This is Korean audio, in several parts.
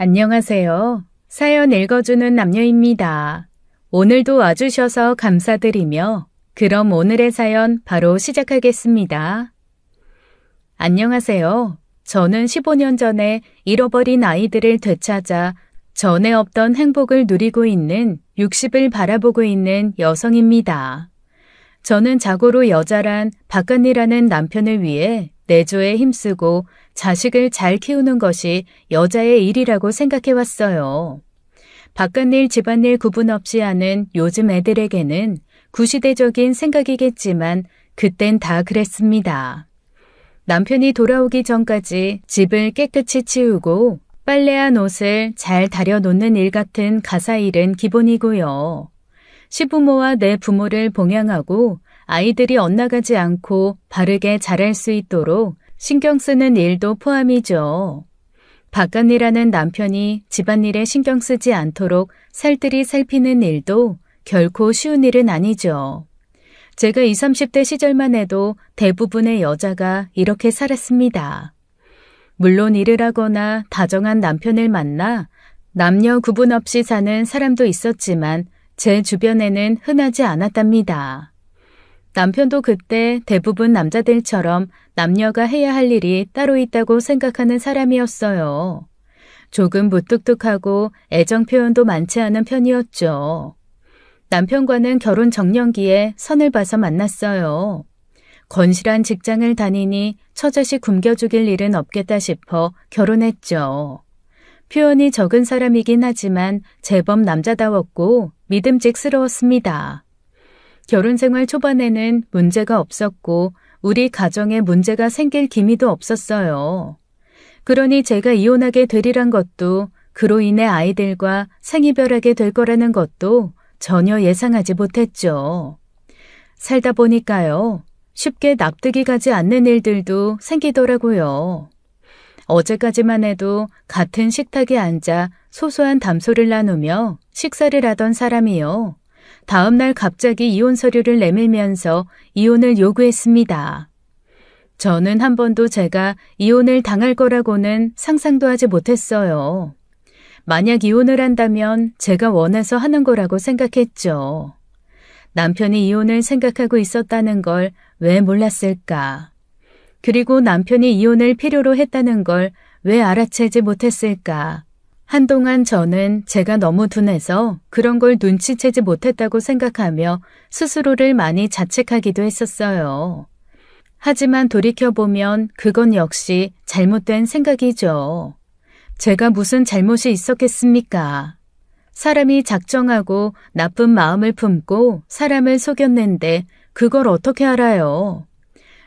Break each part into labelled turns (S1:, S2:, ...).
S1: 안녕하세요. 사연 읽어주는 남녀입니다. 오늘도 와주셔서 감사드리며 그럼 오늘의 사연 바로 시작하겠습니다. 안녕하세요. 저는 15년 전에 잃어버린 아이들을 되찾아 전에 없던 행복을 누리고 있는 60을 바라보고 있는 여성입니다. 저는 자고로 여자란 바깥일하는 남편을 위해 내조에 힘쓰고 자식을 잘 키우는 것이 여자의 일이라고 생각해왔어요. 바깥일 집안일 구분 없이 하는 요즘 애들에게는 구시대적인 생각이겠지만 그땐 다 그랬습니다. 남편이 돌아오기 전까지 집을 깨끗이 치우고 빨래한 옷을 잘 다려놓는 일 같은 가사일은 기본이고요. 시부모와 내 부모를 봉양하고 아이들이 엇나가지 않고 바르게 자랄 수 있도록 신경 쓰는 일도 포함이죠. 바깥일하는 남편이 집안일에 신경 쓰지 않도록 살뜰히 살피는 일도 결코 쉬운 일은 아니죠. 제가 20, 30대 시절만 해도 대부분의 여자가 이렇게 살았습니다. 물론 일을 하거나 다정한 남편을 만나 남녀 구분 없이 사는 사람도 있었지만 제 주변에는 흔하지 않았답니다. 남편도 그때 대부분 남자들처럼 남녀가 해야 할 일이 따로 있다고 생각하는 사람이었어요. 조금 무뚝뚝하고 애정 표현도 많지 않은 편이었죠. 남편과는 결혼 정년기에 선을 봐서 만났어요. 건실한 직장을 다니니 처자식 굶겨죽일 일은 없겠다 싶어 결혼했죠. 표현이 적은 사람이긴 하지만 제법 남자다웠고 믿음직스러웠습니다. 결혼 생활 초반에는 문제가 없었고 우리 가정에 문제가 생길 기미도 없었어요. 그러니 제가 이혼하게 되리란 것도 그로 인해 아이들과 생이별하게 될 거라는 것도 전혀 예상하지 못했죠. 살다 보니까요. 쉽게 납득이 가지 않는 일들도 생기더라고요. 어제까지만 해도 같은 식탁에 앉아 소소한 담소를 나누며 식사를 하던 사람이요. 다음날 갑자기 이혼 서류를 내밀면서 이혼을 요구했습니다. 저는 한 번도 제가 이혼을 당할 거라고는 상상도 하지 못했어요. 만약 이혼을 한다면 제가 원해서 하는 거라고 생각했죠. 남편이 이혼을 생각하고 있었다는 걸 왜 몰랐을까? 그리고 남편이 이혼을 필요로 했다는 걸 왜 알아채지 못했을까? 한동안 저는 제가 너무 둔해서 그런 걸 눈치채지 못했다고 생각하며 스스로를 많이 자책하기도 했었어요. 하지만 돌이켜보면 그건 역시 잘못된 생각이죠. 제가 무슨 잘못이 있었겠습니까? 사람이 작정하고 나쁜 마음을 품고 사람을 속였는데 그걸 어떻게 알아요?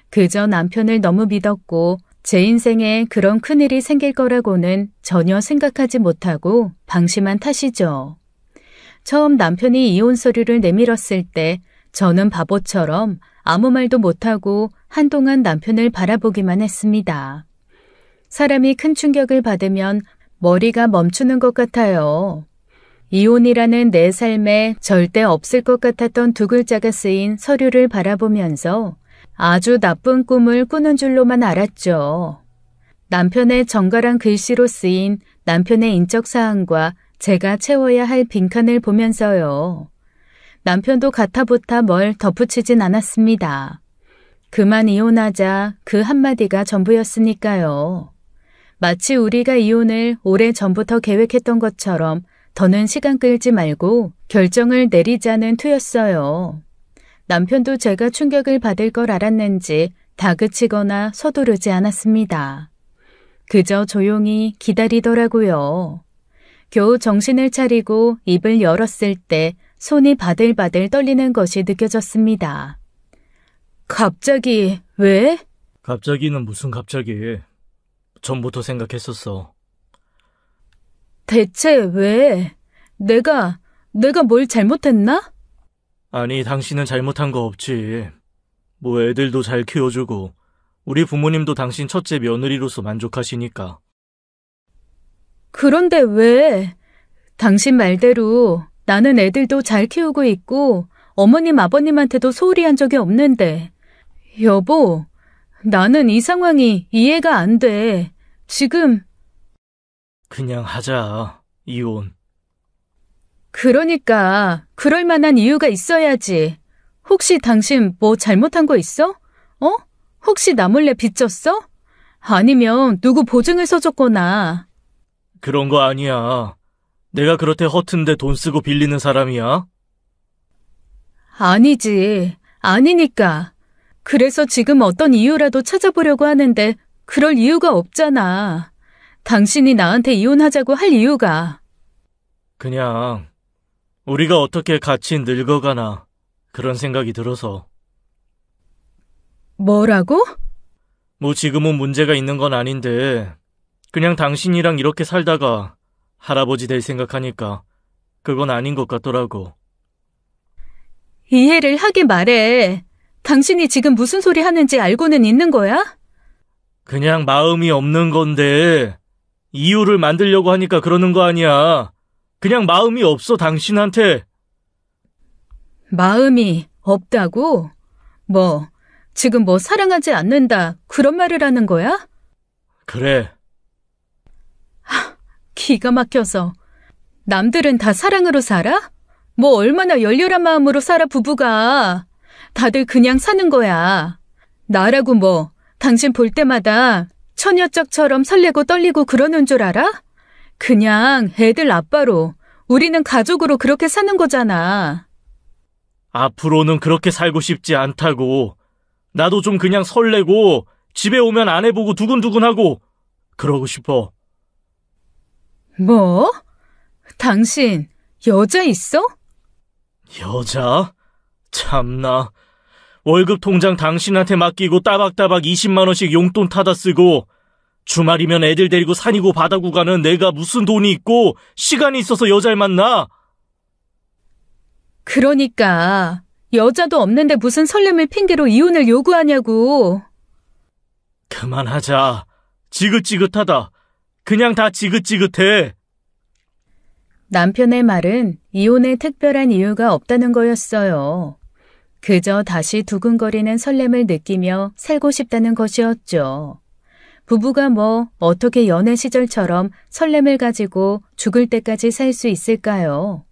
S1: 그저 남편을 너무 믿었고 제 인생에 그런 큰일이 생길 거라고는 전혀 생각하지 못하고 방심한 탓이죠. 처음 남편이 이혼 서류를 내밀었을 때 저는 바보처럼 아무 말도 못하고 한동안 남편을 바라보기만 했습니다. 사람이 큰 충격을 받으면 머리가 멈추는 것 같아요. 이혼이라는 내 삶에 절대 없을 것 같았던 두 글자가 쓰인 서류를 바라보면서 아주 나쁜 꿈을 꾸는 줄로만 알았죠. 남편의 정갈한 글씨로 쓰인 남편의 인적사항과 제가 채워야 할 빈칸을 보면서요. 남편도 가타부타 뭘 덧붙이진 않았습니다. 그만 이혼하자 그 한마디가 전부였으니까요. 마치 우리가 이혼을 오래 전부터 계획했던 것처럼 더는 시간 끌지 말고 결정을 내리자는 투였어요. 남편도 제가 충격을 받을 걸 알았는지 다그치거나 서두르지 않았습니다. 그저 조용히 기다리더라고요. 겨우 정신을 차리고 입을 열었을 때 손이 바들바들 떨리는 것이 느껴졌습니다. 갑자기 왜?
S2: 갑자기는 무슨 갑자기. 전부터 생각했었어.
S1: 대체 왜? 내가 뭘 잘못했나?
S2: 아니, 당신은 잘못한 거 없지. 뭐 애들도 잘 키워주고 우리 부모님도 당신 첫째 며느리로서 만족하시니까.
S1: 그런데 왜? 당신 말대로 나는 애들도 잘 키우고 있고 어머님 아버님한테도 소홀히 한 적이 없는데. 여보, 나는 이 상황이 이해가 안 돼. 지금.
S2: 그냥 하자, 이혼.
S1: 그러니까 그럴 만한 이유가 있어야지. 혹시 당신 뭐 잘못한 거 있어? 어? 혹시 나 몰래 빚졌어? 아니면 누구 보증을 서줬거나.
S2: 그런 거 아니야. 내가 그렇게 허튼데 돈 쓰고 빌리는 사람이야?
S1: 아니지. 아니니까. 그래서 지금 어떤 이유라도 찾아보려고 하는데 그럴 이유가 없잖아. 당신이 나한테 이혼하자고 할 이유가.
S2: 그냥 우리가 어떻게 같이 늙어가나 그런 생각이 들어서.
S1: 뭐라고?
S2: 뭐 지금은 문제가 있는 건 아닌데 그냥 당신이랑 이렇게 살다가 할아버지 될 생각하니까 그건 아닌 것 같더라고.
S1: 이해를 하게 말해. 당신이 지금 무슨 소리 하는지 알고는 있는 거야?
S2: 그냥 마음이 없는 건데 이유를 만들려고 하니까 그러는 거 아니야. 그냥 마음이 없어, 당신한테.
S1: 마음이 없다고? 뭐, 지금 뭐 사랑하지 않는다 그런 말을 하는 거야?
S2: 그래.
S1: 기가 막혀서. 남들은 다 사랑으로 살아? 뭐 얼마나 열렬한 마음으로 살아 부부가. 다들 그냥 사는 거야. 나라고 뭐 당신 볼 때마다 처녀짝처럼 설레고 떨리고 그러는 줄 알아? 그냥 애들 아빠로 우리는 가족으로 그렇게 사는 거잖아.
S2: 앞으로는 그렇게 살고 싶지 않다고. 나도 좀 그냥 설레고 집에 오면 아내 보고 두근두근하고 그러고 싶어.
S1: 뭐? 당신 여자 있어?
S2: 여자? 참나. 월급 통장 당신한테 맡기고 따박따박 20만 원씩 용돈 타다 쓰고 주말이면 애들 데리고 산이고 바다고 가는 내가 무슨 돈이 있고 시간이 있어서 여자를 만나?
S1: 그러니까 여자도 없는데 무슨 설렘을 핑계로 이혼을 요구하냐고.
S2: 그만하자. 지긋지긋하다. 그냥 다 지긋지긋해.
S1: 남편의 말은 이혼에 특별한 이유가 없다는 거였어요. 그저 다시 두근거리는 설렘을 느끼며 살고 싶다는 것이었죠. 부부가 뭐 어떻게 연애 시절처럼 설렘을 가지고 죽을 때까지 살 수 있을까요?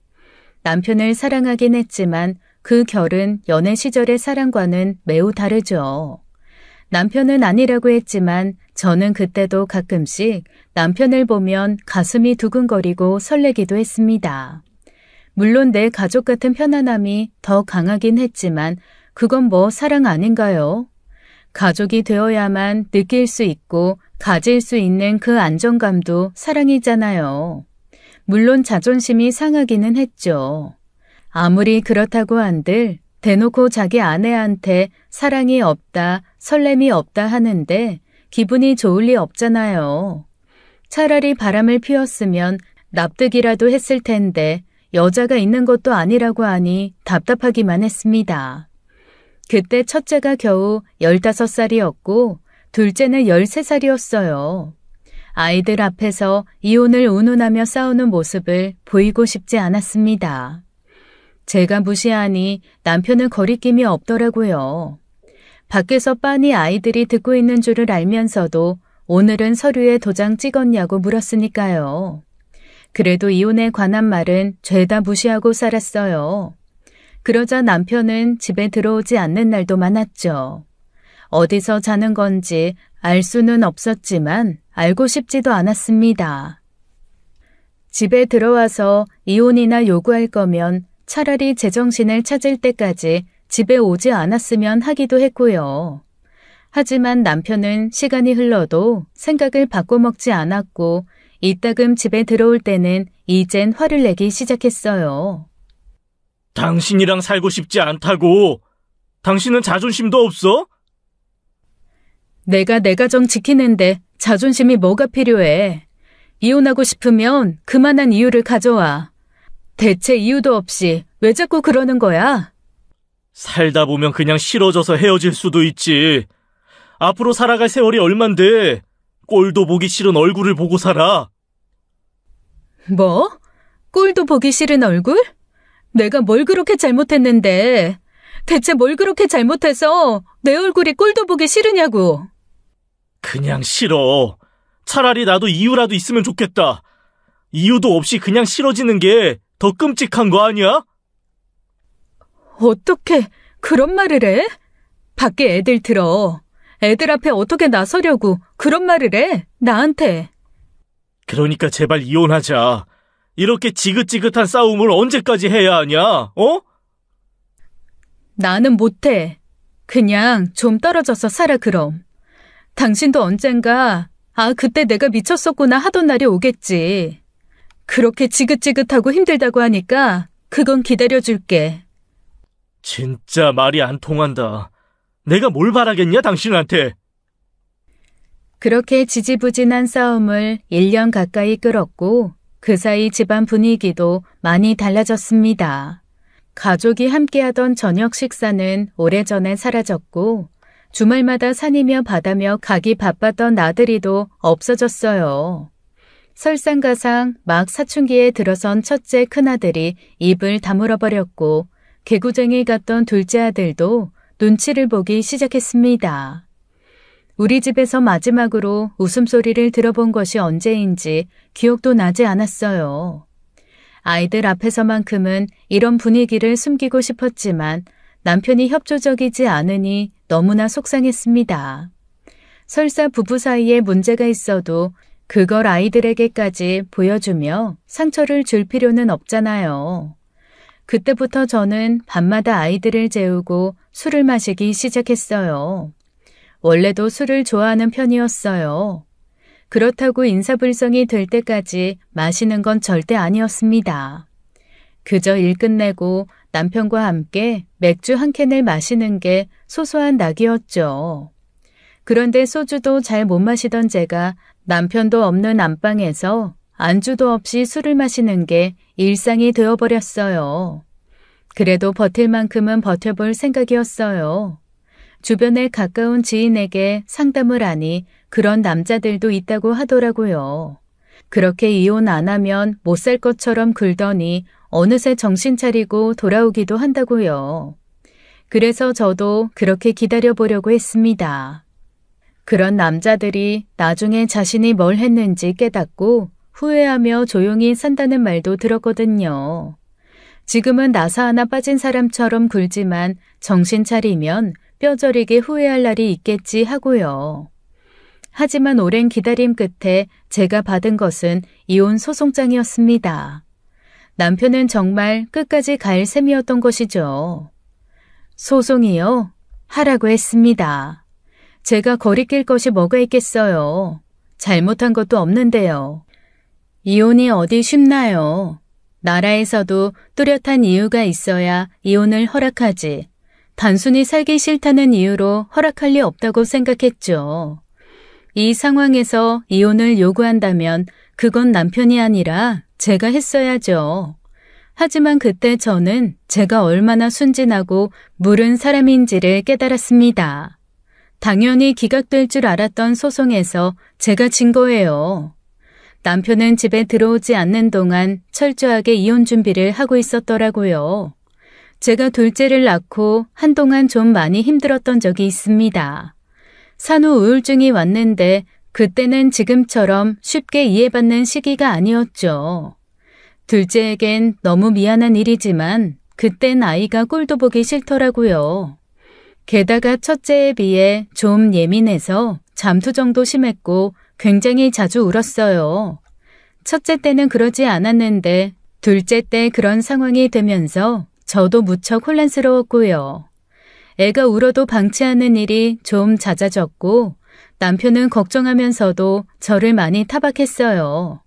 S1: 남편을 사랑하긴 했지만 그 결은 연애 시절의 사랑과는 매우 다르죠. 남편은 아니라고 했지만 저는 그때도 가끔씩 남편을 보면 가슴이 두근거리고 설레기도 했습니다. 물론 내 가족 같은 편안함이 더 강하긴 했지만 그건 뭐 사랑 아닌가요? 가족이 되어야만 느낄 수 있고 가질 수 있는 그 안정감도 사랑이잖아요. 물론 자존심이 상하기는 했죠. 아무리 그렇다고 한들 대놓고 자기 아내한테 사랑이 없다, 설렘이 없다 하는데 기분이 좋을 리 없잖아요. 차라리 바람을 피웠으면 납득이라도 했을 텐데 여자가 있는 것도 아니라고 하니 답답하기만 했습니다. 그때 첫째가 겨우 15살이었고 둘째는 13살이었어요. 아이들 앞에서 이혼을 운운하며 싸우는 모습을 보이고 싶지 않았습니다. 제가 무시하니 남편은 거리낌이 없더라고요. 밖에서 빤히 아이들이 듣고 있는 줄을 알면서도 오늘은 서류에 도장 찍었냐고 물었으니까요. 그래도 이혼에 관한 말은 죄다 무시하고 살았어요. 그러자 남편은 집에 들어오지 않는 날도 많았죠. 어디서 자는 건지 알 수는 없었지만 알고 싶지도 않았습니다. 집에 들어와서 이혼이나 요구할 거면 차라리 제정신을 찾을 때까지 집에 오지 않았으면 하기도 했고요. 하지만 남편은 시간이 흘러도 생각을 바꿔먹지 않았고 이따금 집에 들어올 때는 이젠 화를 내기 시작했어요.
S2: 당신이랑 살고 싶지 않다고. 당신은 자존심도 없어?
S1: 내가 내 가정 지키는데 자존심이 뭐가 필요해. 이혼하고 싶으면 그만한 이유를 가져와. 대체 이유도 없이 왜 자꾸 그러는 거야?
S2: 살다 보면 그냥 싫어져서 헤어질 수도 있지. 앞으로 살아갈 세월이 얼만데 꼴도 보기 싫은 얼굴을 보고 살아.
S1: 뭐? 꼴도 보기 싫은 얼굴? 내가 뭘 그렇게 잘못했는데 대체 뭘 그렇게 잘못해서 내 얼굴이 꼴도 보기 싫으냐고.
S2: 그냥 싫어. 차라리 나도 이유라도 있으면 좋겠다. 이유도 없이 그냥 싫어지는 게 더 끔찍한 거 아니야?
S1: 어떻게 그런 말을 해? 밖에 애들 들어. 애들 앞에 어떻게 나서려고 그런 말을 해? 나한테.
S2: 그러니까 제발 이혼하자. 이렇게 지긋지긋한 싸움을 언제까지 해야 하냐? 어?
S1: 나는 못해. 그냥 좀 떨어져서 살아 그럼. 당신도 언젠가 그때 내가 미쳤었구나 하던 날이 오겠지. 그렇게 지긋지긋하고 힘들다고 하니까 그건 기다려줄게.
S2: 진짜 말이 안 통한다. 내가 뭘 바라겠냐 당신한테.
S1: 그렇게 지지부진한 싸움을 1년 가까이 끌었고 그 사이 집안 분위기도 많이 달라졌습니다. 가족이 함께하던 저녁 식사는 오래전에 사라졌고 주말마다 산이며 바다며 가기 바빴던 나들이도 없어졌어요. 설상가상 막 사춘기에 들어선 첫째 큰아들이 입을 다물어버렸고 개구쟁이 같던 둘째 아들도 눈치를 보기 시작했습니다. 우리 집에서 마지막으로 웃음소리를 들어본 것이 언제인지 기억도 나지 않았어요. 아이들 앞에서만큼은 이런 분위기를 숨기고 싶었지만 남편이 협조적이지 않으니 너무나 속상했습니다. 설사 부부 사이에 문제가 있어도 그걸 아이들에게까지 보여주며 상처를 줄 필요는 없잖아요. 그때부터 저는 밤마다 아이들을 재우고 술을 마시기 시작했어요. 원래도 술을 좋아하는 편이었어요. 그렇다고 인사불성이 될 때까지 마시는 건 절대 아니었습니다. 그저 일 끝내고 남편과 함께 맥주 한 캔을 마시는 게 소소한 낙이었죠. 그런데 소주도 잘 못 마시던 제가 남편도 없는 안방에서 안주도 없이 술을 마시는 게 일상이 되어버렸어요. 그래도 버틸 만큼은 버텨볼 생각이었어요. 주변에 가까운 지인에게 상담을 하니 그런 남자들도 있다고 하더라고요. 그렇게 이혼 안 하면 못 살 것처럼 굴더니 어느새 정신 차리고 돌아오기도 한다고요. 그래서 저도 그렇게 기다려보려고 했습니다. 그런 남자들이 나중에 자신이 뭘 했는지 깨닫고 후회하며 조용히 산다는 말도 들었거든요. 지금은 나사 하나 빠진 사람처럼 굴지만 정신 차리면 뼈저리게 후회할 날이 있겠지 하고요. 하지만 오랜 기다림 끝에 제가 받은 것은 이혼 소송장이었습니다. 남편은 정말 끝까지 갈 셈이었던 것이죠. 소송이요? 하라고 했습니다. 제가 거리낄 것이 뭐가 있겠어요. 잘못한 것도 없는데요. 이혼이 어디 쉽나요? 나라에서도 뚜렷한 이유가 있어야 이혼을 허락하지. 단순히 살기 싫다는 이유로 허락할 리 없다고 생각했죠. 이 상황에서 이혼을 요구한다면 그건 남편이 아니라 제가 했어야죠. 하지만 그때 저는 제가 얼마나 순진하고 무른 사람인지를 깨달았습니다. 당연히 기각될 줄 알았던 소송에서 제가 진 거예요. 남편은 집에 들어오지 않는 동안 철저하게 이혼 준비를 하고 있었더라고요. 제가 둘째를 낳고 한동안 좀 많이 힘들었던 적이 있습니다. 산후 우울증이 왔는데 그때는 지금처럼 쉽게 이해받는 시기가 아니었죠. 둘째에겐 너무 미안한 일이지만 그땐 아이가 꼴도 보기 싫더라고요. 게다가 첫째에 비해 좀 예민해서 잠투정도 심했고 굉장히 자주 울었어요. 첫째 때는 그러지 않았는데 둘째 때 그런 상황이 되면서 저도 무척 혼란스러웠고요. 애가 울어도 방치하는 일이 좀 잦아졌고 남편은 걱정하면서도 저를 많이 타박했어요.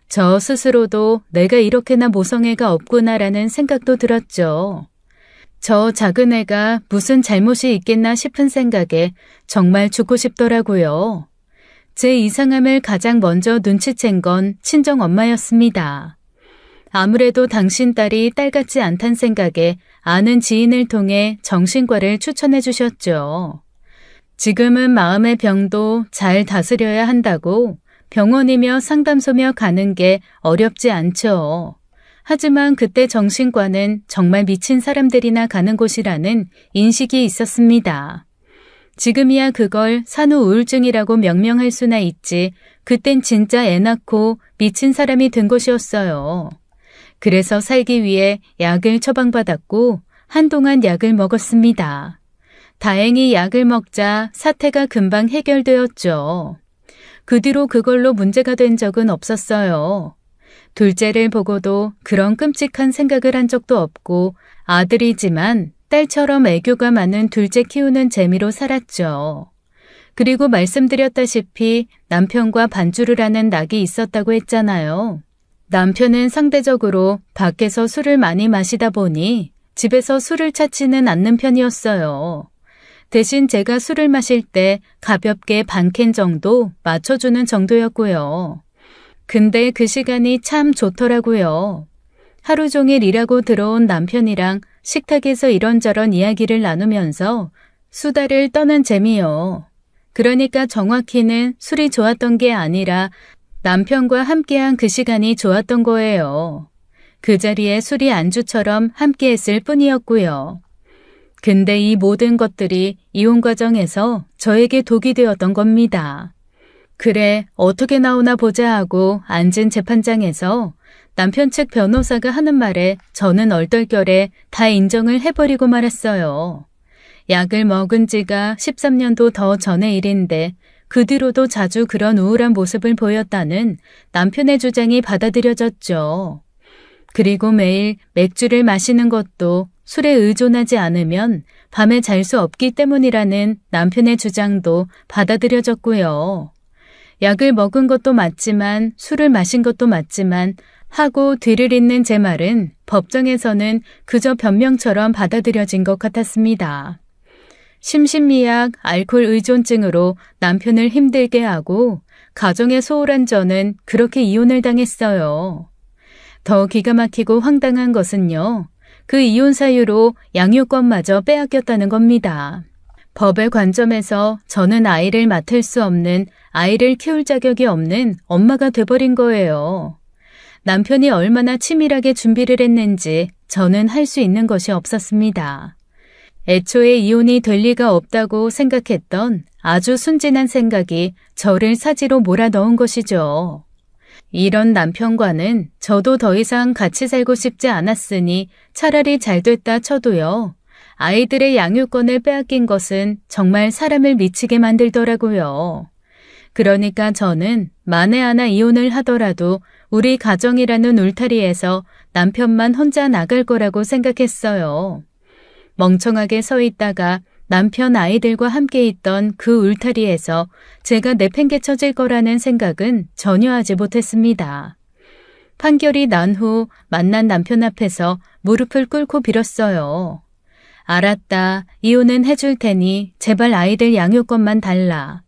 S1: 저 스스로도 내가 이렇게나 모성애가 없구나라는 생각도 들었죠. 저 작은 애가 무슨 잘못이 있겠나 싶은 생각에 정말 죽고 싶더라고요. 제 이상함을 가장 먼저 눈치챈 건 친정엄마였습니다. 아무래도 당신 딸이 딸 같지 않단 생각에 아는 지인을 통해 정신과를 추천해 주셨죠. 지금은 마음의 병도 잘 다스려야 한다고 병원이며 상담소며 가는 게 어렵지 않죠. 하지만 그때 정신과는 정말 미친 사람들이나 가는 곳이라는 인식이 있었습니다. 지금이야 그걸 산후 우울증이라고 명명할 수나 있지 그땐 진짜 애 낳고 미친 사람이 된 것이었어요. 그래서 살기 위해 약을 처방받았고 한동안 약을 먹었습니다. 다행히 약을 먹자 사태가 금방 해결되었죠. 그 뒤로 그걸로 문제가 된 적은 없었어요. 둘째를 보고도 그런 끔찍한 생각을 한 적도 없고 아들이지만 딸처럼 애교가 많은 둘째 키우는 재미로 살았죠. 그리고 말씀드렸다시피 남편과 반주를 하는 낙이 있었다고 했잖아요. 남편은 상대적으로 밖에서 술을 많이 마시다 보니 집에서 술을 찾지는 않는 편이었어요. 대신 제가 술을 마실 때 가볍게 반 캔 정도 맞춰주는 정도였고요. 근데 그 시간이 참 좋더라고요. 하루 종일 일하고 들어온 남편이랑 식탁에서 이런저런 이야기를 나누면서 수다를 떠는 재미요. 그러니까 정확히는 술이 좋았던 게 아니라 남편과 함께한 그 시간이 좋았던 거예요. 그 자리에 술이 안주처럼 함께했을 뿐이었고요. 근데 이 모든 것들이 이혼 과정에서 저에게 독이 되었던 겁니다. 그래, 어떻게 나오나 보자 하고 앉은 재판장에서 남편 측 변호사가 하는 말에 저는 얼떨결에 다 인정을 해버리고 말았어요. 약을 먹은 지가 13년도 더 전의 일인데 그 뒤로도 자주 그런 우울한 모습을 보였다는 남편의 주장이 받아들여졌죠. 그리고 매일 맥주를 마시는 것도 술에 의존하지 않으면 밤에 잘 수 없기 때문이라는 남편의 주장도 받아들여졌고요. 약을 먹은 것도 맞지만 술을 마신 것도 맞지만 하고 뒤를 잇는 제 말은 법정에서는 그저 변명처럼 받아들여진 것 같았습니다. 심신미약, 알코올 의존증으로 남편을 힘들게 하고 가정에 소홀한 저는 그렇게 이혼을 당했어요. 더 기가 막히고 황당한 것은요. 그 이혼 사유로 양육권마저 빼앗겼다는 겁니다. 법의 관점에서 저는 아이를 맡을 수 없는, 아이를 키울 자격이 없는 엄마가 돼버린 거예요. 남편이 얼마나 치밀하게 준비를 했는지 저는 할 수 있는 것이 없었습니다. 애초에 이혼이 될 리가 없다고 생각했던 아주 순진한 생각이 저를 사지로 몰아넣은 것이죠. 이런 남편과는 저도 더 이상 같이 살고 싶지 않았으니 차라리 잘 됐다 쳐도요. 아이들의 양육권을 빼앗긴 것은 정말 사람을 미치게 만들더라고요. 그러니까 저는 만에 하나 이혼을 하더라도 우리 가정이라는 울타리에서 남편만 혼자 나갈 거라고 생각했어요. 멍청하게 서 있다가 남편 아이들과 함께 있던 그 울타리에서 제가 내팽개쳐질 거라는 생각은 전혀 하지 못했습니다. 판결이 난 후 만난 남편 앞에서 무릎을 꿇고 빌었어요. 알았다. 이혼은 해줄 테니 제발 아이들 양육권만 달라.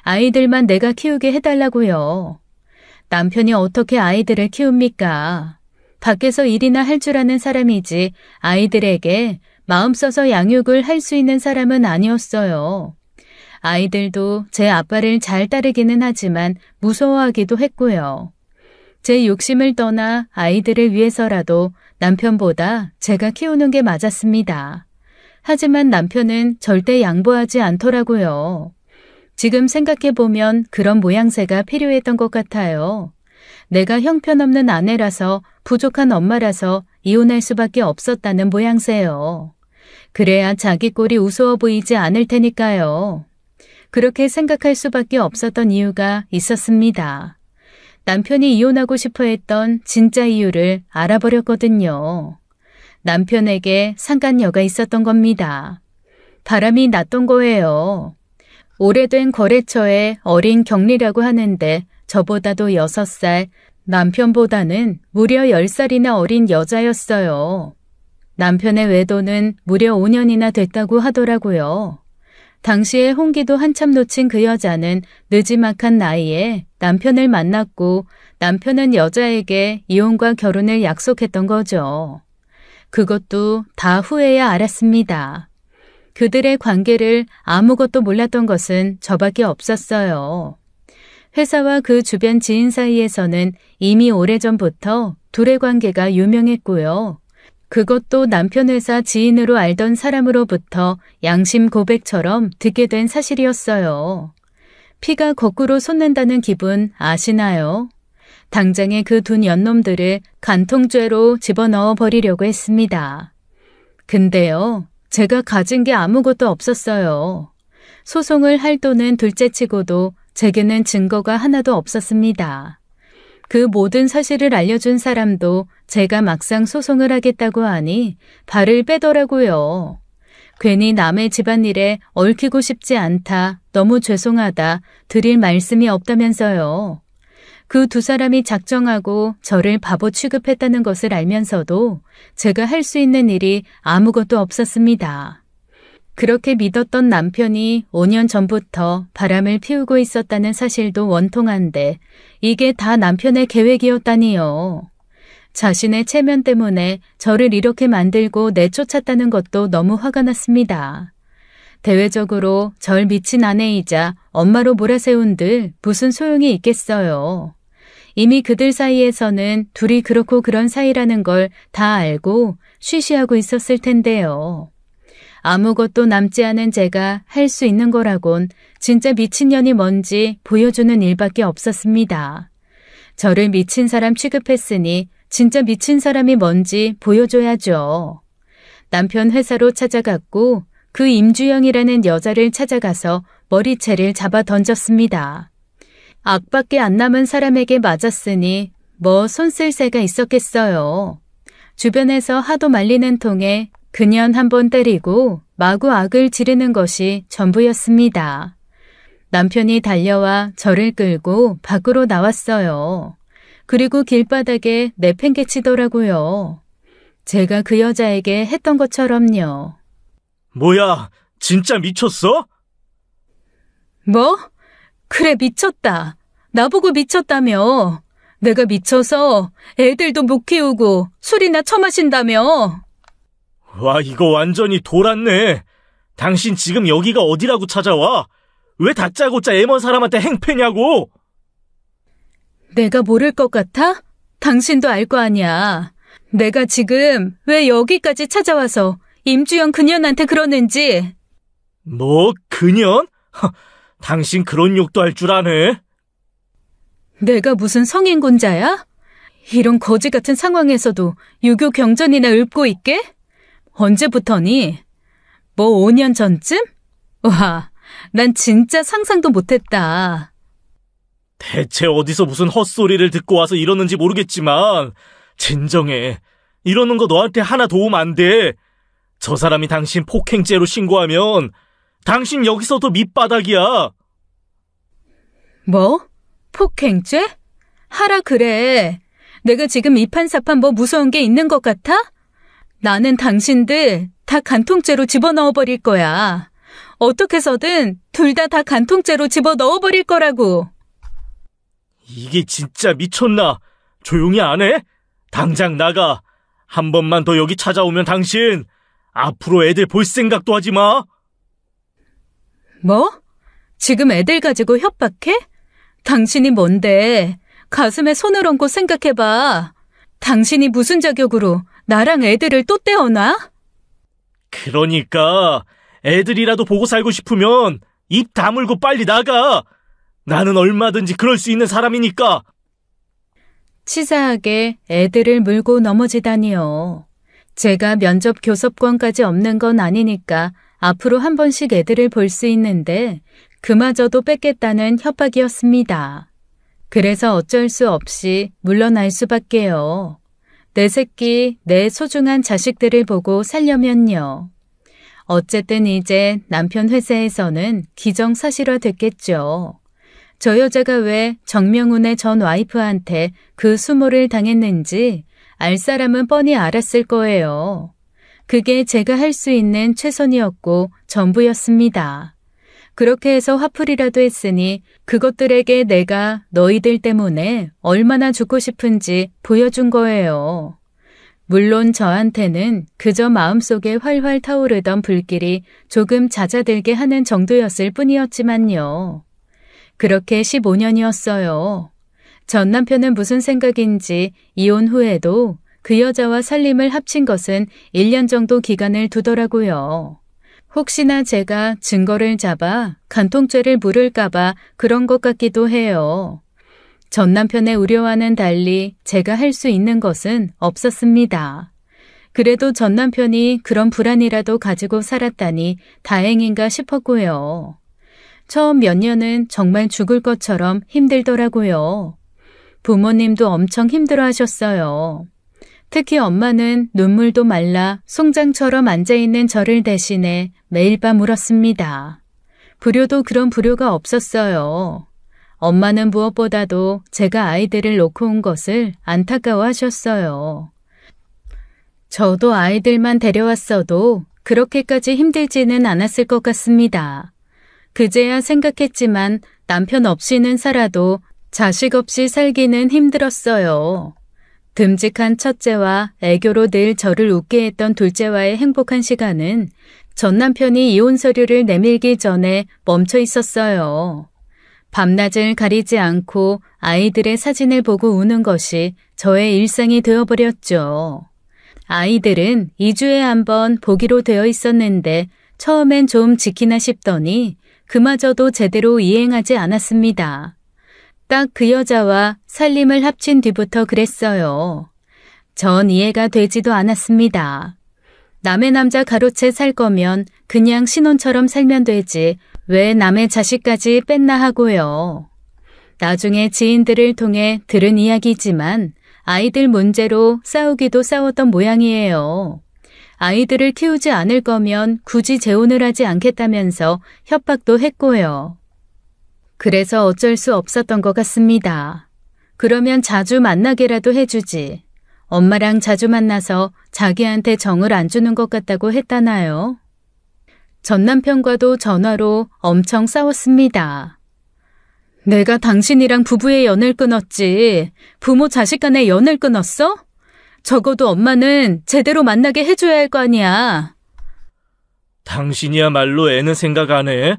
S1: 아이들만 내가 키우게 해달라고요. 남편이 어떻게 아이들을 키웁니까? 밖에서 일이나 할 줄 아는 사람이지 아이들에게 마음 써서 양육을 할 수 있는 사람은 아니었어요. 아이들도 제 아빠를 잘 따르기는 하지만 무서워하기도 했고요. 제 욕심을 떠나 아이들을 위해서라도 남편보다 제가 키우는 게 맞았습니다. 하지만 남편은 절대 양보하지 않더라고요. 지금 생각해보면 그런 모양새가 필요했던 것 같아요. 내가 형편없는 아내라서 부족한 엄마라서 이혼할 수밖에 없었다는 모양새요. 그래야 자기 꼴이 우스워 보이지 않을 테니까요. 그렇게 생각할 수밖에 없었던 이유가 있었습니다. 남편이 이혼하고 싶어 했던 진짜 이유를 알아버렸거든요. 남편에게 상간녀가 있었던 겁니다. 바람이 났던 거예요. 오래된 거래처의 어린 경리라고 하는데 저보다도 6살, 남편보다는 무려 10살이나 어린 여자였어요. 남편의 외도는 무려 5년이나 됐다고 하더라고요. 당시에 홍기도 한참 놓친 그 여자는 느지막한 나이에 남편을 만났고 남편은 여자에게 이혼과 결혼을 약속했던 거죠. 그것도 다 후에야 알았습니다. 그들의 관계를 아무것도 몰랐던 것은 저밖에 없었어요. 회사와 그 주변 지인 사이에서는 이미 오래전부터 둘의 관계가 유명했고요. 그것도 남편 회사 지인으로 알던 사람으로부터 양심 고백처럼 듣게 된 사실이었어요. 피가 거꾸로 솟는다는 기분 아시나요? 당장에 그 두 년놈들을 간통죄로 집어넣어 버리려고 했습니다. 근데요, 제가 가진 게 아무것도 없었어요. 소송을 할 돈은 둘째치고도 제게는 증거가 하나도 없었습니다. 그 모든 사실을 알려준 사람도 제가 막상 소송을 하겠다고 하니 발을 빼더라고요. 괜히 남의 집안일에 얽히고 싶지 않다, 너무 죄송하다, 드릴 말씀이 없다면서요. 그 두 사람이 작정하고 저를 바보 취급했다는 것을 알면서도 제가 할 수 있는 일이 아무것도 없었습니다. 그렇게 믿었던 남편이 5년 전부터 바람을 피우고 있었다는 사실도 원통한데 이게 다 남편의 계획이었다니요. 자신의 체면 때문에 저를 이렇게 만들고 내쫓았다는 것도 너무 화가 났습니다. 대외적으로 절 미친 아내이자 엄마로 몰아세운들 무슨 소용이 있겠어요. 이미 그들 사이에서는 둘이 그렇고 그런 사이라는 걸 다 알고 쉬쉬하고 있었을 텐데요. 아무것도 남지 않은 제가 할 수 있는 거라곤 진짜 미친년이 뭔지 보여주는 일밖에 없었습니다. 저를 미친 사람 취급했으니 진짜 미친 사람이 뭔지 보여줘야죠. 남편 회사로 찾아갔고 그 임주영이라는 여자를 찾아가서 머리채를 잡아 던졌습니다. 악밖에 안 남은 사람에게 맞았으니 뭐 손쓸 새가 있었겠어요. 주변에서 하도 말리는 통에 그년 한 번 때리고 마구 악을 지르는 것이 전부였습니다. 남편이 달려와 저를 끌고 밖으로 나왔어요. 그리고 길바닥에 내팽개치더라고요. 제가 그 여자에게 했던 것처럼요.
S2: 뭐야, 진짜 미쳤어?
S1: 뭐? 그래, 미쳤다. 나보고 미쳤다며. 내가 미쳐서 애들도 못 키우고 술이나 처마신다며.
S2: 와, 이거 완전히 돌았네. 당신 지금 여기가 어디라고 찾아와? 왜 다짜고짜 애먼 사람한테 행패냐고?
S1: 내가 모를 것 같아? 당신도 알 거 아니야. 내가 지금 왜 여기까지 찾아와서 임주영 그년한테 그러는지.
S2: 뭐, 그년? 당신 그런 욕도 할 줄 아네?
S1: 내가 무슨 성인군자야? 이런 거지 같은 상황에서도 유교 경전이나 읊고 있게? 언제부터니? 뭐 5년 전쯤? 와, 난 진짜 상상도 못했다.
S2: 대체 어디서 무슨 헛소리를 듣고 와서 이러는지 모르겠지만 진정해. 이러는 거 너한테 하나 도움 안 돼. 저 사람이 당신 폭행죄로 신고하면 당신 여기서도 밑바닥이야.
S1: 뭐? 폭행죄? 하라 그래. 내가 지금 이판사판 뭐 무서운 게 있는 것 같아? 나는 당신들 다 간통죄로 집어넣어버릴 거야. 어떻게 해서든 둘 다 간통죄로 집어넣어버릴 거라고.
S2: 이게 진짜 미쳤나? 조용히 안 해? 당장 나가. 한 번만 더 여기 찾아오면 당신 앞으로 애들 볼 생각도 하지 마.
S1: 뭐? 지금 애들 가지고 협박해? 당신이 뭔데? 가슴에 손을 얹고 생각해봐. 당신이 무슨 자격으로 나랑 애들을 또 떼어놔?
S2: 그러니까 애들이라도 보고 살고 싶으면 입 다물고 빨리 나가. 나는 얼마든지 그럴 수 있는 사람이니까.
S1: 치사하게 애들을 물고 넘어지다니요. 제가 면접 교섭권까지 없는 건 아니니까 앞으로 한 번씩 애들을 볼 수 있는데 그마저도 뺏겠다는 협박이었습니다. 그래서 어쩔 수 없이 물러날 수밖에요. 내 새끼, 내 소중한 자식들을 보고 살려면요. 어쨌든 이제 남편 회사에서는 기정사실화 됐겠죠. 저 여자가 왜 정명훈의 전 와이프한테 그 수모를 당했는지 알 사람은 뻔히 알았을 거예요. 그게 제가 할 수 있는 최선이었고 전부였습니다. 그렇게 해서 화풀이라도 했으니 그것들에게 내가 너희들 때문에 얼마나 죽고 싶은지 보여준 거예요. 물론 저한테는 그저 마음속에 활활 타오르던 불길이 조금 잦아들게 하는 정도였을 뿐이었지만요. 그렇게 15년이었어요. 전 남편은 무슨 생각인지 이혼 후에도 그 여자와 살림을 합친 것은 1년 정도 기간을 두더라고요. 혹시나 제가 증거를 잡아 간통죄를 물을까봐 그런 것 같기도 해요. 전 남편의 우려와는 달리 제가 할 수 있는 것은 없었습니다. 그래도 전 남편이 그런 불안이라도 가지고 살았다니 다행인가 싶었고요. 처음 몇 년은 정말 죽을 것처럼 힘들더라고요. 부모님도 엄청 힘들어 하셨어요. 특히 엄마는 눈물도 말라 송장처럼 앉아있는 저를 대신해 매일 밤 울었습니다. 불효도 그런 불효가 없었어요. 엄마는 무엇보다도 제가 아이들을 놓고 온 것을 안타까워 하셨어요. 저도 아이들만 데려왔어도 그렇게까지 힘들지는 않았을 것 같습니다. 그제야 생각했지만 남편 없이는 살아도 자식 없이 살기는 힘들었어요. 듬직한 첫째와 애교로 늘 저를 웃게 했던 둘째와의 행복한 시간은 전 남편이 이혼 서류를 내밀기 전에 멈춰 있었어요. 밤낮을 가리지 않고 아이들의 사진을 보고 우는 것이 저의 일상이 되어버렸죠. 아이들은 2주에 한 번 보기로 되어 있었는데 처음엔 좀 지키나 싶더니 그마저도 제대로 이행하지 않았습니다. 딱 그 여자와 살림을 합친 뒤부터 그랬어요. 전 이해가 되지도 않았습니다. 남의 남자 가로채 살 거면 그냥 신혼처럼 살면 되지 왜 남의 자식까지 뺐나 하고요. 나중에 지인들을 통해 들은 이야기지만 아이들 문제로 싸우기도 싸웠던 모양이에요. 아이들을 키우지 않을 거면 굳이 재혼을 하지 않겠다면서 협박도 했고요. 그래서 어쩔 수 없었던 것 같습니다. 그러면 자주 만나게라도 해주지. 엄마랑 자주 만나서 자기한테 정을 안 주는 것 같다고 했다나요? 전 남편과도 전화로 엄청 싸웠습니다. 내가 당신이랑 부부의 연을 끊었지. 부모 자식 간의 연을 끊었어? 적어도 엄마는 제대로 만나게 해줘야 할 거 아니야.
S2: 당신이야말로 애는 생각 안 해?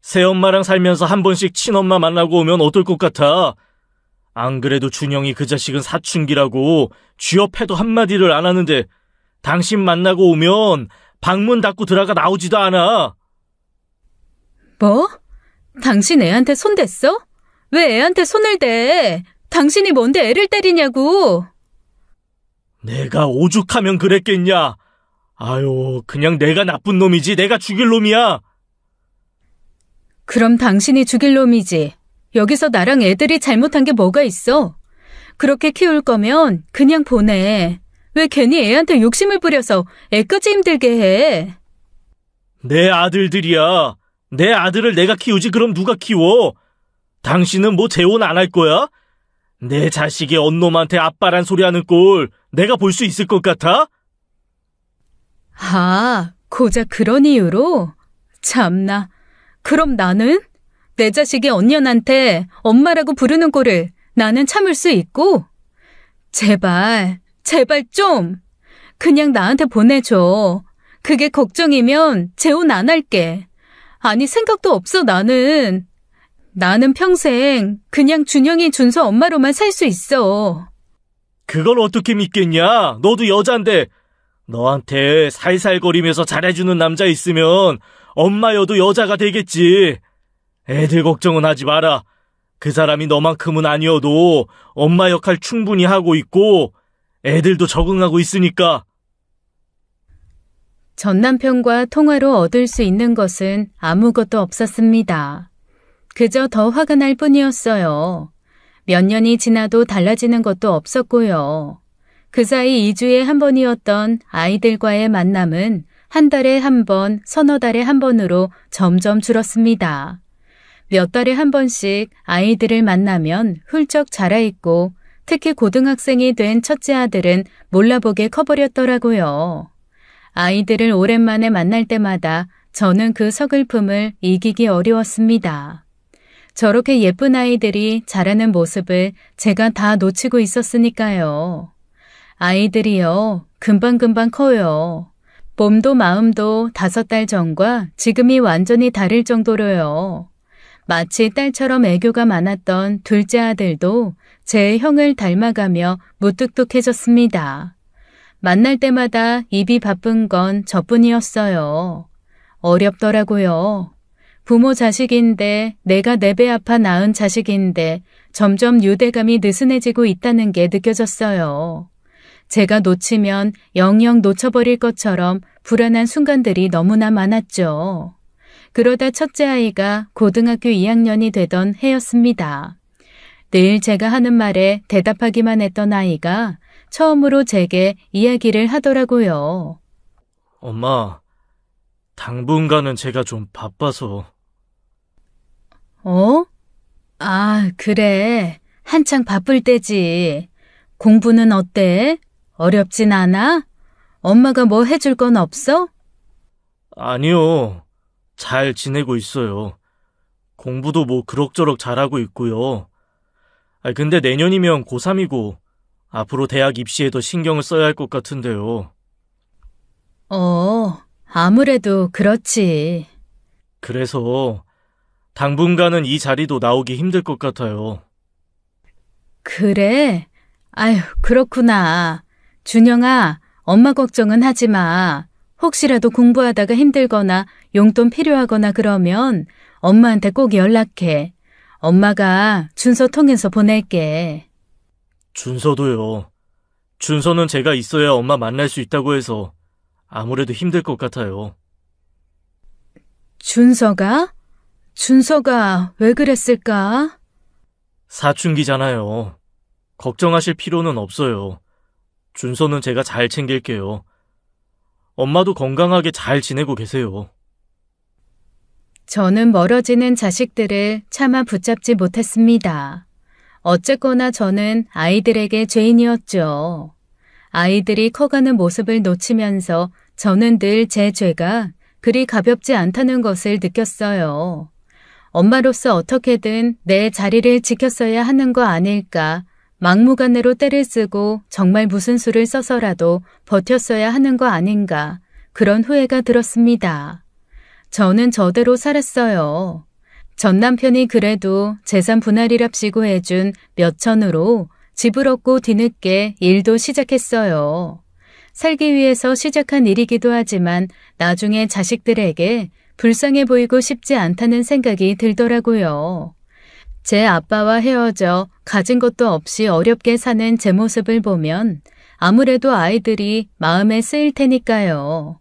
S2: 새엄마랑 살면서 한 번씩 친엄마 만나고 오면 어떨 것 같아? 안 그래도 준영이 그 자식은 사춘기라고 쥐업해도 한마디를 안 하는데 당신 만나고 오면 방문 닫고 들어가 나오지도 않아.
S1: 뭐? 당신 애한테 손 댔어? 왜 애한테 손을 대? 당신이 뭔데 애를 때리냐고.
S2: 내가 오죽하면 그랬겠냐. 아유, 그냥 내가 나쁜 놈이지 내가 죽일 놈이야.
S1: 그럼 당신이 죽일 놈이지. 여기서 나랑 애들이 잘못한 게 뭐가 있어? 그렇게 키울 거면 그냥 보내. 왜 괜히 애한테 욕심을 부려서 애까지 힘들게 해?
S2: 내 아들들이야. 내 아들을 내가 키우지 그럼 누가 키워? 당신은 뭐 재혼 안 할 거야? 내 자식이 언놈한테 아빠란 소리 하는 꼴 내가 볼 수 있을 것 같아?
S1: 아, 고작 그런 이유로? 참나. 그럼 나는? 내 자식이 언년한테 엄마라고 부르는 꼴을 나는 참을 수 있고? 제발 좀! 그냥 나한테 보내줘. 그게 걱정이면 재혼 안 할게. 아니 생각도 없어 나는. 나는 평생 그냥 준영이 준서 엄마로만 살 수 있어.
S2: 그걸 어떻게 믿겠냐? 너도 여잔데 너한테 살살거리면서 잘해주는 남자 있으면 엄마여도 여자가 되겠지. 애들 걱정은 하지 마라. 그 사람이 너만큼은 아니어도 엄마 역할 충분히 하고 있고 애들도 적응하고 있으니까.
S1: 전 남편과 통화로 얻을 수 있는 것은 아무것도 없었습니다. 그저 더 화가 날 뿐이었어요. 몇 년이 지나도 달라지는 것도 없었고요. 그 사이 2주에 한 번이었던 아이들과의 만남은 한 달에 한 번, 서너 달에 한 번으로 점점 줄었습니다. 몇 달에 한 번씩 아이들을 만나면 훌쩍 자라있고 특히 고등학생이 된 첫째 아들은 몰라보게 커버렸더라고요. 아이들을 오랜만에 만날 때마다 저는 그 서글픔을 이기기 어려웠습니다. 저렇게 예쁜 아이들이 자라는 모습을 제가 다 놓치고 있었으니까요. 아이들이요, 금방금방 커요. 몸도 마음도 5달 전과 지금이 완전히 다를 정도로요. 마치 딸처럼 애교가 많았던 둘째 아들도 제 형을 닮아가며 무뚝뚝해졌습니다. 만날 때마다 입이 바쁜 건 저뿐이었어요. 어렵더라고요. 부모 자식인데 내가 내 배 아파 낳은 자식인데 점점 유대감이 느슨해지고 있다는 게 느껴졌어요. 제가 놓치면 영영 놓쳐버릴 것처럼 불안한 순간들이 너무나 많았죠. 그러다 첫째 아이가 고등학교 2학년이 되던 해였습니다. 늘 제가 하는 말에 대답하기만 했던 아이가 처음으로 제게 이야기를 하더라고요.
S2: 엄마, 당분간은 제가 좀 바빠서.
S1: 어? 아, 그래. 한창 바쁠 때지. 공부는 어때? 어렵진 않아? 엄마가 뭐 해줄 건 없어?
S2: 아니요. 잘 지내고 있어요. 공부도 뭐 그럭저럭 잘하고 있고요. 근데 내년이면 고3이고 앞으로 대학 입시에 더 신경을 써야 할 것 같은데요.
S1: 아무래도 그렇지.
S2: 그래서 당분간은 이 자리도 나오기 힘들 것 같아요.
S1: 그래? 아휴, 그렇구나. 준영아, 엄마 걱정은 하지 마. 혹시라도 공부하다가 힘들거나 용돈 필요하거나 그러면 엄마한테 꼭 연락해. 엄마가 준서 통해서 보낼게.
S2: 준서도요. 준서는 제가 있어야 엄마 만날 수 있다고 해서 아무래도 힘들 것 같아요.
S1: 준서가? 준서가 왜 그랬을까?
S2: 사춘기잖아요. 걱정하실 필요는 없어요. 준서는 제가 잘 챙길게요. 엄마도 건강하게 잘 지내고 계세요.
S1: 저는 멀어지는 자식들을 차마 붙잡지 못했습니다. 어쨌거나 저는 아이들에게 죄인이었죠. 아이들이 커가는 모습을 놓치면서 저는 늘 제 죄가 그리 가볍지 않다는 것을 느꼈어요. 엄마로서 어떻게든 내 자리를 지켰어야 하는 거 아닐까. 막무가내로 때를 쓰고 정말 무슨 수를 써서라도 버텼어야 하는 거 아닌가. 그런 후회가 들었습니다. 저는 저대로 살았어요. 전 남편이 그래도 재산 분할이랍시고 해준 몇 천으로 집을 얻고 뒤늦게 일도 시작했어요. 살기 위해서 시작한 일이기도 하지만 나중에 자식들에게 불쌍해 보이고 싶지 않다는 생각이 들더라고요. 제 아빠와 헤어져 가진 것도 없이 어렵게 사는 제 모습을 보면 아무래도 아이들이 마음에 쓰일 테니까요.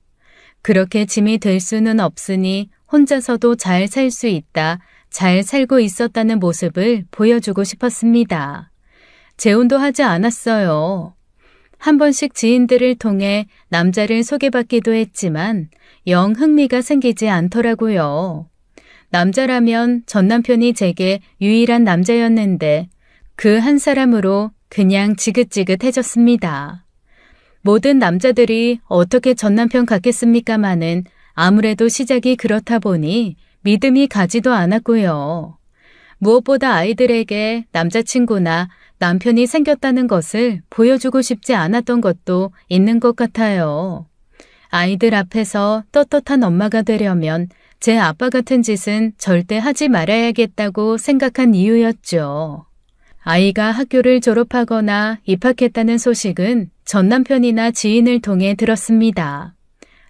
S1: 그렇게 짐이 될 수는 없으니 혼자서도 잘 살 수 있다, 잘 살고 있었다는 모습을 보여주고 싶었습니다. 재혼도 하지 않았어요. 한 번씩 지인들을 통해 남자를 소개받기도 했지만 영 흥미가 생기지 않더라고요. 남자라면 전 남편이 제게 유일한 남자였는데 그 한 사람으로 그냥 지긋지긋해졌습니다. 모든 남자들이 어떻게 전 남편 같겠습니까마는 아무래도 시작이 그렇다 보니 믿음이 가지도 않았고요. 무엇보다 아이들에게 남자친구나 남편이 생겼다는 것을 보여주고 싶지 않았던 것도 있는 것 같아요. 아이들 앞에서 떳떳한 엄마가 되려면 제 아빠 같은 짓은 절대 하지 말아야겠다고 생각한 이유였죠. 아이가 학교를 졸업하거나 입학했다는 소식은 전 남편이나 지인을 통해 들었습니다.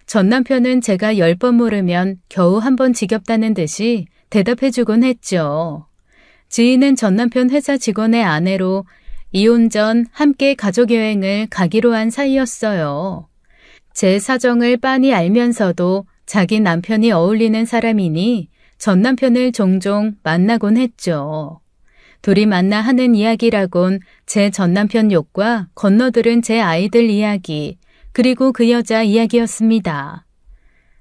S1: 전 남편은 제가 10번 물으면 겨우 한 번 지겹다는 듯이 대답해주곤 했죠. 지인은 전 남편 회사 직원의 아내로 이혼 전 함께 가족여행을 가기로 한 사이였어요. 제 사정을 빤히 알면서도 자기 남편이 어울리는 사람이니 전 남편을 종종 만나곤 했죠. 둘이 만나 하는 이야기라곤 제 전 남편 욕과 건너들은 제 아이들 이야기, 그리고 그 여자 이야기였습니다.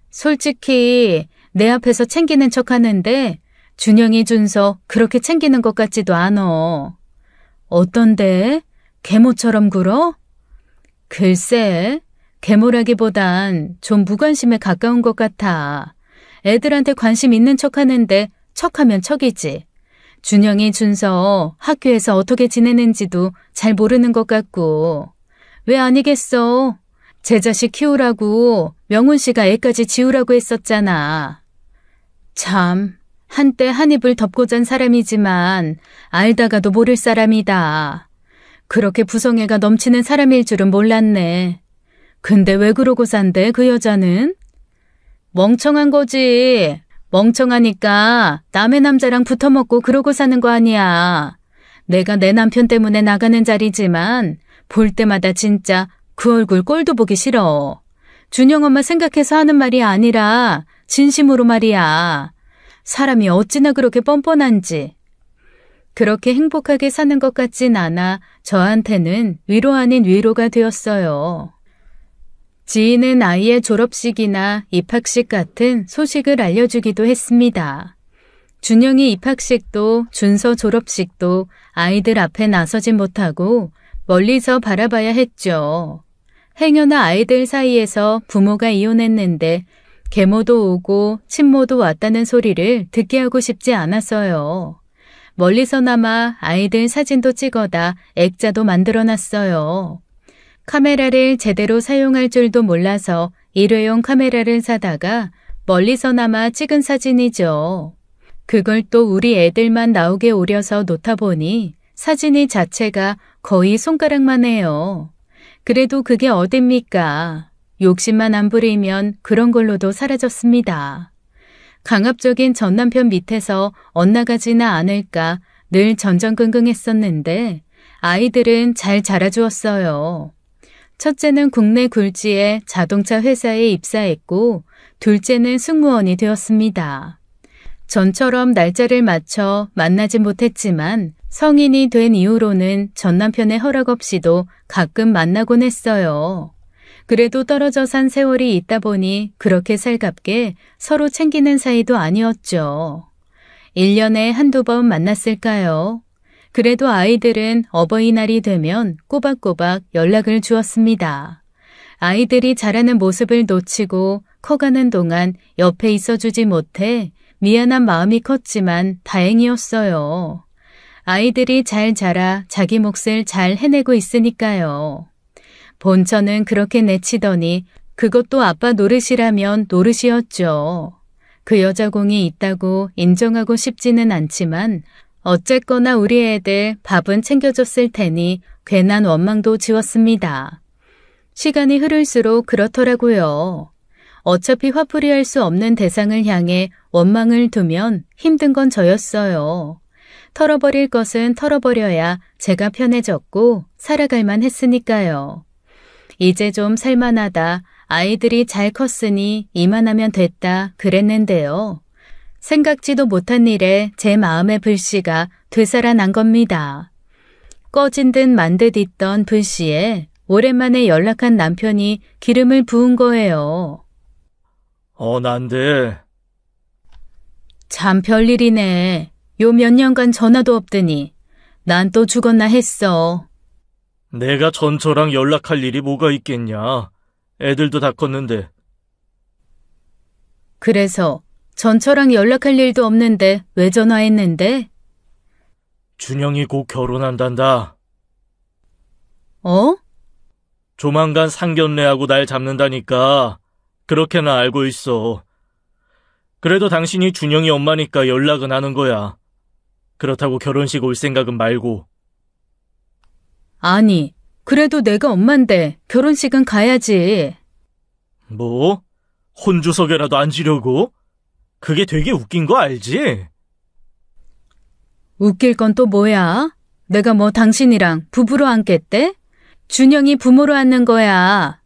S1: 솔직히 내 앞에서 챙기는 척 하는데 준영이 준서 그렇게 챙기는 것 같지도 않어. 어떤데? 계모처럼 굴어? 글쎄, 계모라기보단 좀 무관심에 가까운 것 같아. 애들한테 관심 있는 척 하는데 척하면 척이지. 준영이 준서 학교에서 어떻게 지내는지도 잘 모르는 것 같고. 왜 아니겠어? 제 자식 키우라고 명훈 씨가 애까지 지우라고 했었잖아. 참, 한때 한 입을 덮고 잔 사람이지만 알다가도 모를 사람이다. 그렇게 부성애가 넘치는 사람일 줄은 몰랐네. 근데 왜 그러고 산대, 그 여자는? 멍청한 거지. 멍청하니까 남의 남자랑 붙어먹고 그러고 사는 거 아니야. 내가 내 남편 때문에 나가는 자리지만 볼 때마다 진짜 그 얼굴 꼴도 보기 싫어. 준영 엄마 생각해서 하는 말이 아니라 진심으로 말이야. 사람이 어찌나 그렇게 뻔뻔한지. 그렇게 행복하게 사는 것 같진 않아 저한테는 위로 아닌 위로가 되었어요. 지인은 아이의 졸업식이나 입학식 같은 소식을 알려주기도 했습니다. 준영이 입학식도 준서 졸업식도 아이들 앞에 나서지 못하고 멀리서 바라봐야 했죠. 행여나 아이들 사이에서 부모가 이혼했는데 계모도 오고 친모도 왔다는 소리를 듣게 하고 싶지 않았어요. 멀리서나마 아이들 사진도 찍어다 액자도 만들어놨어요. 카메라를 제대로 사용할 줄도 몰라서 일회용 카메라를 사다가 멀리서나마 찍은 사진이죠. 그걸 또 우리 애들만 나오게 오려서 놓다 보니 사진이 자체가 거의 손가락만 해요. 그래도 그게 어딥니까? 욕심만 안 부리면 그런 걸로도 사라졌습니다. 강압적인 전남편 밑에서 엇나가지나 않을까 늘 전전긍긍했었는데 아이들은 잘 자라주었어요. 첫째는 국내 굴지의 자동차 회사에 입사했고 둘째는 승무원이 되었습니다. 전처럼 날짜를 맞춰 만나지 못했지만 성인이 된 이후로는 전남편의 허락 없이도 가끔 만나곤 했어요. 그래도 떨어져 산 세월이 있다 보니 그렇게 살갑게 서로 챙기는 사이도 아니었죠. 1년에 한두 번 만났을까요? 그래도 아이들은 어버이날이 되면 꼬박꼬박 연락을 주었습니다. 아이들이 자라는 모습을 놓치고 커가는 동안 옆에 있어주지 못해 미안한 마음이 컸지만 다행이었어요. 아이들이 잘 자라 자기 몫을 잘 해내고 있으니까요. 본처는 그렇게 내치더니 그것도 아빠 노릇이라면 노릇이었죠. 그 여자공이 있다고 인정하고 싶지는 않지만 어쨌거나 우리 애들 밥은 챙겨줬을 테니 괜한 원망도 지웠습니다. 시간이 흐를수록 그렇더라고요. 어차피 화풀이할 수 없는 대상을 향해 원망을 두면 힘든 건 저였어요. 털어버릴 것은 털어버려야 제가 편해졌고 살아갈만 했으니까요. 이제 좀 살만하다, 아이들이 잘 컸으니 이만하면 됐다 그랬는데요. 생각지도 못한 일에 제 마음의 불씨가 되살아난 겁니다. 꺼진 듯 만 듯 있던 불씨에 오랜만에 연락한 남편이 기름을 부은 거예요.
S2: 난데.
S1: 참 별일이네. 요 몇 년간 전화도 없더니 난 또 죽었나 했어.
S2: 내가 전처랑 연락할 일이 뭐가 있겠냐. 애들도 다 컸는데.
S1: 그래서 전처랑 연락할 일도 없는데 왜 전화했는데?
S2: 준영이 곧 결혼한단다.
S1: 어?
S2: 조만간 상견례하고 날 잡는다니까. 그렇게나 알고 있어. 그래도 당신이 준영이 엄마니까 연락은 하는 거야. 그렇다고 결혼식 올 생각은 말고.
S1: 아니, 그래도 내가 엄만데 결혼식은 가야지.
S2: 뭐? 혼주석에라도 앉으려고? 그게 되게 웃긴 거 알지?
S1: 웃길 건 또 뭐야? 내가 뭐 당신이랑 부부로 앉겠대? 준영이 부모로 앉는 거야.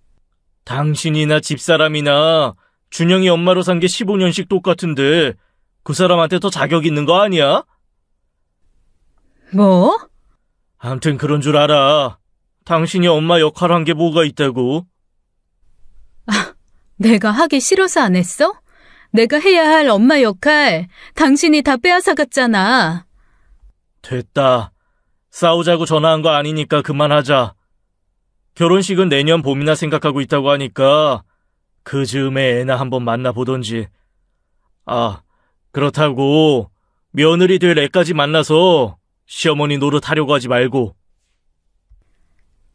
S2: 당신이나 집사람이나 준영이 엄마로 산 게 15년씩 똑같은데 그 사람한테 더 자격 있는 거 아니야?
S1: 뭐?
S2: 암튼 그런 줄 알아. 당신이 엄마 역할 한 게 뭐가 있다고?
S1: 내가 하기 싫어서 안 했어? 내가 해야 할 엄마 역할 당신이 다 빼앗아갔잖아.
S2: 됐다. 싸우자고 전화한 거 아니니까 그만하자. 결혼식은 내년 봄이나 생각하고 있다고 하니까 그 즈음에 애나 한번 만나보던지. 그렇다고 며느리 될 애까지 만나서 시어머니 노릇하려고 하지 말고.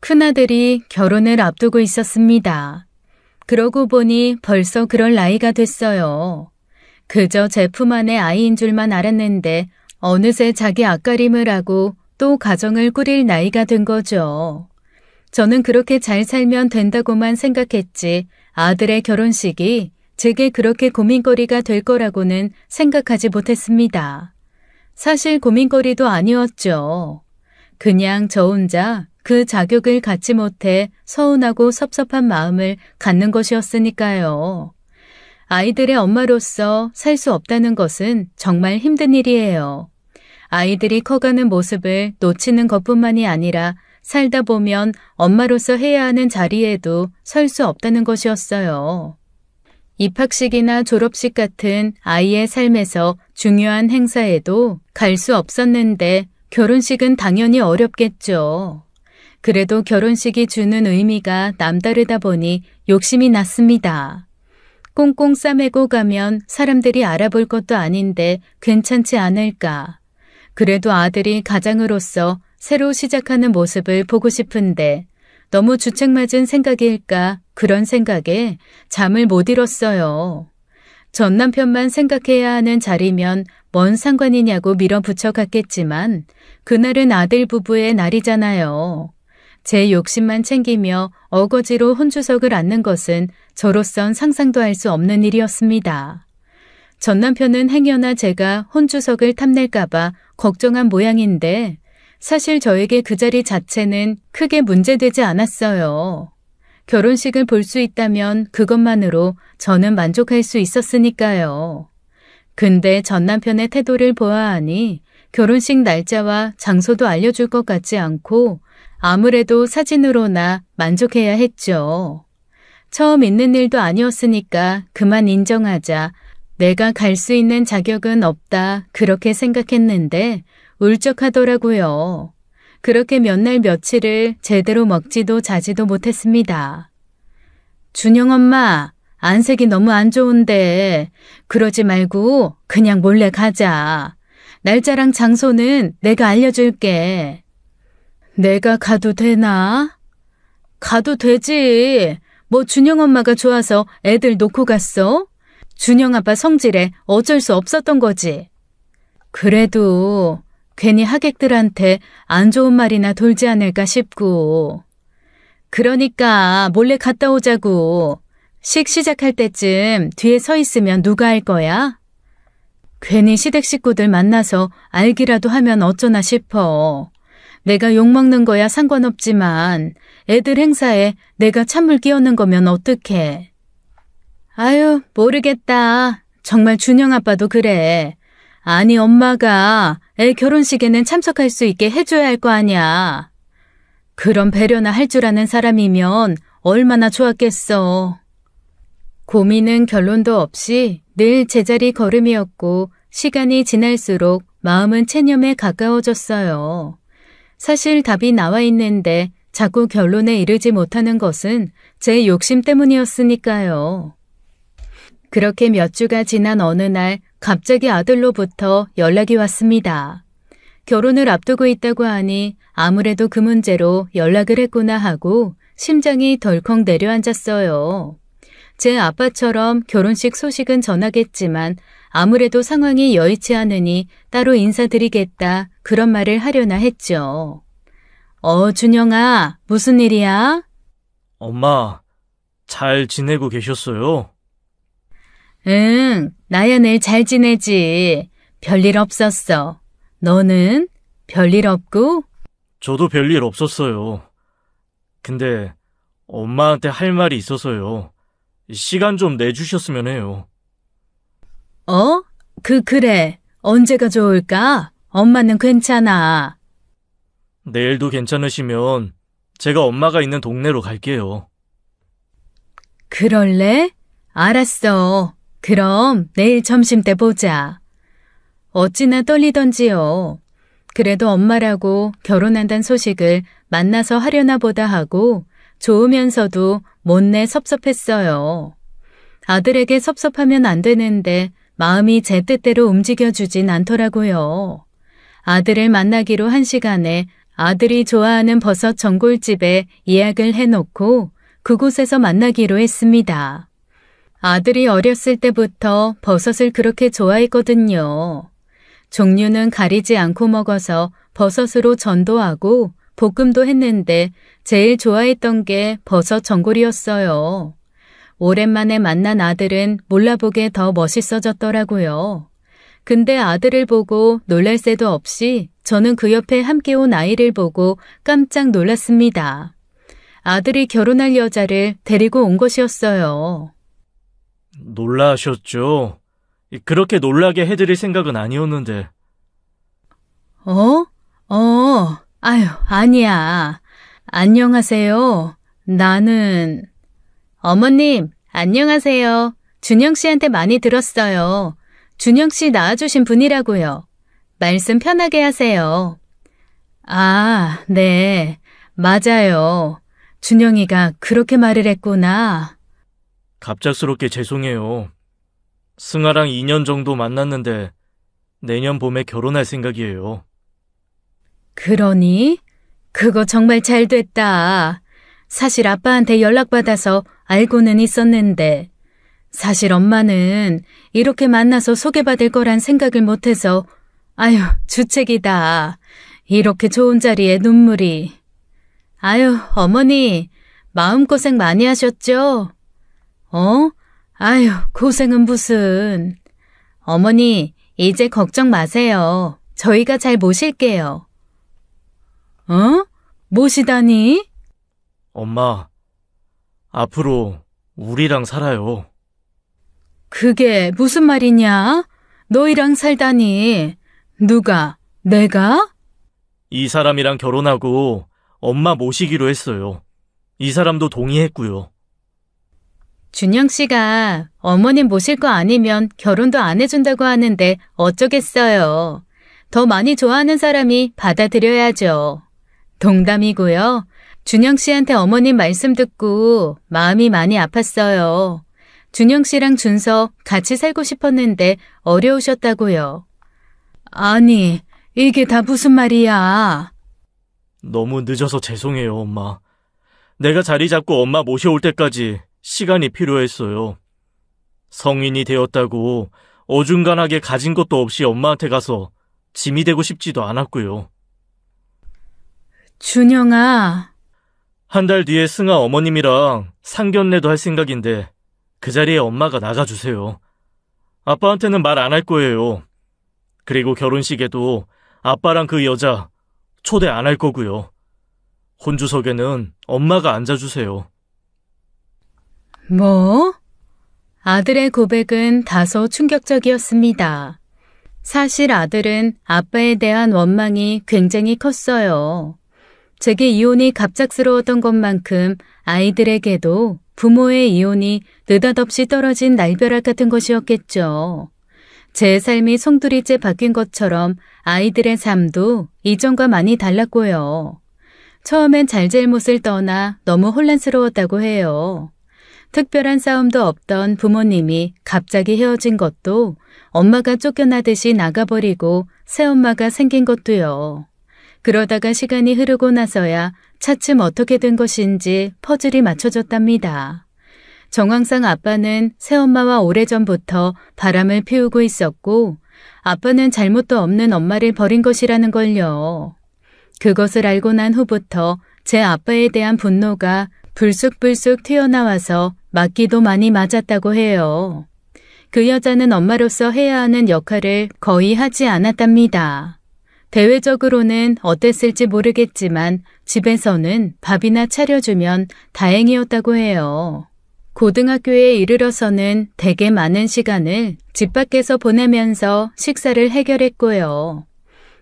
S1: 큰아들이 결혼을 앞두고 있었습니다. 그러고 보니 벌써 그럴 나이가 됐어요. 그저 제 품 안의 아이인 줄만 알았는데 어느새 자기 앞가림을 하고 또 가정을 꾸릴 나이가 된 거죠. 저는 그렇게 잘 살면 된다고만 생각했지 아들의 결혼식이 제게 그렇게 고민거리가 될 거라고는 생각하지 못했습니다. 사실 고민거리도 아니었죠. 그냥 저 혼자 그 자격을 갖지 못해 서운하고 섭섭한 마음을 갖는 것이었으니까요. 아이들의 엄마로서 살 수 없다는 것은 정말 힘든 일이에요. 아이들이 커가는 모습을 놓치는 것뿐만이 아니라 살다 보면 엄마로서 해야 하는 자리에도 설 수 없다는 것이었어요. 입학식이나 졸업식 같은 아이의 삶에서 중요한 행사에도 갈 수 없었는데 결혼식은 당연히 어렵겠죠. 그래도 결혼식이 주는 의미가 남다르다 보니 욕심이 났습니다. 꽁꽁 싸매고 가면 사람들이 알아볼 것도 아닌데 괜찮지 않을까. 그래도 아들이 가장으로서 새로 시작하는 모습을 보고 싶은데 너무 주책맞은 생각일까 그런 생각에 잠을 못 이뤘어요. 전 남편만 생각해야 하는 자리면 뭔 상관이냐고 밀어붙여 갔겠지만 그날은 아들 부부의 날이잖아요. 제 욕심만 챙기며 어거지로 혼주석을 앉는 것은 저로선 상상도 할 수 없는 일이었습니다. 전 남편은 행여나 제가 혼주석을 탐낼까봐 걱정한 모양인데 사실 저에게 그 자리 자체는 크게 문제되지 않았어요. 결혼식을 볼 수 있다면 그것만으로 저는 만족할 수 있었으니까요. 근데 전 남편의 태도를 보아하니 결혼식 날짜와 장소도 알려줄 것 같지 않고 아무래도 사진으로나 만족해야 했죠. 처음 있는 일도 아니었으니까 그만 인정하자. 내가 갈 수 있는 자격은 없다 그렇게 생각했는데 울적하더라고요. 그렇게 몇 날 며칠을 제대로 먹지도 자지도 못했습니다. 준영 엄마, 안색이 너무 안 좋은데 그러지 말고 그냥 몰래 가자. 날짜랑 장소는 내가 알려줄게. 내가 가도 되나? 가도 되지. 뭐 준영 엄마가 좋아서 애들 놓고 갔어? 준영 아빠 성질에 어쩔 수 없었던 거지. 그래도 괜히 하객들한테 안 좋은 말이나 돌지 않을까 싶고. 그러니까 몰래 갔다 오자고. 식 시작할 때쯤 뒤에 서 있으면 누가 할 거야? 괜히 시댁 식구들 만나서 알기라도 하면 어쩌나 싶어. 내가 욕먹는 거야 상관없지만 애들 행사에 내가 찬물 끼얹는 거면 어떡해. 아유, 모르겠다. 정말 준영 아빠도 그래. 아니, 엄마가 애 결혼식에는 참석할 수 있게 해줘야 할 거 아니야. 그런 배려나 할 줄 아는 사람이면 얼마나 좋았겠어. 고민은 결론도 없이 늘 제자리 걸음이었고 시간이 지날수록 마음은 체념에 가까워졌어요. 사실 답이 나와 있는데 자꾸 결론에 이르지 못하는 것은 제 욕심 때문이었으니까요. 그렇게 몇 주가 지난 어느 날 갑자기 아들로부터 연락이 왔습니다. 결혼을 앞두고 있다고 하니 아무래도 그 문제로 연락을 했구나 하고 심장이 덜컥 내려앉았어요. 제 아빠처럼 결혼식 소식은 전하겠지만 아무래도 상황이 여의치 않으니 따로 인사드리겠다 그런 말을 하려나 했죠. 준영아, 무슨 일이야?
S2: 엄마, 잘 지내고 계셨어요?
S1: 응, 나야 늘 잘 지내지. 별일 없었어. 너는? 별일 없고?
S2: 저도 별일 없었어요. 근데 엄마한테 할 말이 있어서요. 시간 좀 내주셨으면 해요.
S1: 그래. 언제가 좋을까? 엄마는 괜찮아.
S2: 내일도 괜찮으시면 제가 엄마가 있는 동네로 갈게요.
S1: 그럴래? 알았어. 그럼 내일 점심때 보자. 어찌나 떨리던지요. 그래도 엄마라고 결혼한다는 소식을 만나서 하려나 보다 하고 좋으면서도 못내 섭섭했어요. 아들에게 섭섭하면 안 되는데 마음이 제 뜻대로 움직여주진 않더라고요. 아들을 만나기로 한 시간에 아들이 좋아하는 버섯 전골집에 예약을 해놓고 그곳에서 만나기로 했습니다. 아들이 어렸을 때부터 버섯을 그렇게 좋아했거든요. 종류는 가리지 않고 먹어서 버섯으로 전도 하고 볶음도 했는데 제일 좋아했던 게 버섯 전골이었어요. 오랜만에 만난 아들은 몰라보게 더 멋있어졌더라고요. 근데 아들을 보고 놀랄 새도 없이 저는 그 옆에 함께 온 아이를 보고 깜짝 놀랐습니다. 아들이 결혼할 여자를 데리고 온 것이었어요.
S2: 놀라셨죠? 그렇게 놀라게 해드릴 생각은 아니었는데.
S1: 아유, 아니야. 안녕하세요. 나는... 어머님, 안녕하세요. 준영 씨한테 많이 들었어요. 준영 씨 낳아주신 분이라고요. 말씀 편하게 하세요. 아, 네. 맞아요. 준영이가 그렇게 말을 했구나.
S2: 갑작스럽게 죄송해요. 승아랑 2년 정도 만났는데 내년 봄에 결혼할 생각이에요.
S1: 그러니? 그거 정말 잘 됐다. 사실 아빠한테 연락받아서 알고는 있었는데 사실 엄마는 이렇게 만나서 소개받을 거란 생각을 못해서 아유, 주책이다. 이렇게 좋은 자리에 눈물이. 아유, 어머니, 마음고생 많이 하셨죠? 아유, 고생은 무슨. 어머니, 이제 걱정 마세요. 저희가 잘 모실게요. 모시다니?
S2: 엄마, 앞으로 우리랑 살아요.
S1: 그게 무슨 말이냐? 너희랑 살다니. 누가? 내가?
S2: 이 사람이랑 결혼하고 엄마 모시기로 했어요. 이 사람도 동의했고요.
S1: 준영 씨가 어머님 모실 거 아니면 결혼도 안 해준다고 하는데 어쩌겠어요. 더 많이 좋아하는 사람이 받아들여야죠. 농담이고요. 준영 씨한테 어머님 말씀 듣고 마음이 많이 아팠어요. 준영 씨랑 준서 같이 살고 싶었는데 어려우셨다고요. 아니, 이게 다 무슨 말이야?
S2: 너무 늦어서 죄송해요, 엄마. 내가 자리 잡고 엄마 모셔올 때까지 시간이 필요했어요. 성인이 되었다고 어중간하게 가진 것도 없이 엄마한테 가서 짐이 되고 싶지도 않았고요.
S1: 준영아.
S2: 한 달 뒤에 승아 어머님이랑 상견례도 할 생각인데 그 자리에 엄마가 나가주세요. 아빠한테는 말 안 할 거예요. 그리고 결혼식에도 아빠랑 그 여자 초대 안 할 거고요. 혼주석에는 엄마가 앉아주세요.
S1: 뭐? 아들의 고백은 다소 충격적이었습니다. 사실 아들은 아빠에 대한 원망이 굉장히 컸어요. 제게 이혼이 갑작스러웠던 것만큼 아이들에게도 부모의 이혼이 느닷없이 떨어진 날벼락 같은 것이었겠죠. 제 삶이 송두리째 바뀐 것처럼 아이들의 삶도 이전과 많이 달랐고요. 처음엔 잘잘못을 떠나 너무 혼란스러웠다고 해요. 특별한 싸움도 없던 부모님이 갑자기 헤어진 것도 엄마가 쫓겨나듯이 나가버리고 새엄마가 생긴 것도요. 그러다가 시간이 흐르고 나서야 차츰 어떻게 된 것인지 퍼즐이 맞춰졌답니다. 정황상 아빠는 새엄마와 오래전부터 바람을 피우고 있었고 아빠는 잘못도 없는 엄마를 버린 것이라는 걸요. 그것을 알고 난 후부터 제 아빠에 대한 분노가 불쑥불쑥 튀어나와서 맞기도 많이 맞았다고 해요. 그 여자는 엄마로서 해야 하는 역할을 거의 하지 않았답니다. 대외적으로는 어땠을지 모르겠지만 집에서는 밥이나 차려주면 다행이었다고 해요. 고등학교에 이르러서는 되게 많은 시간을 집 밖에서 보내면서 식사를 해결했고요.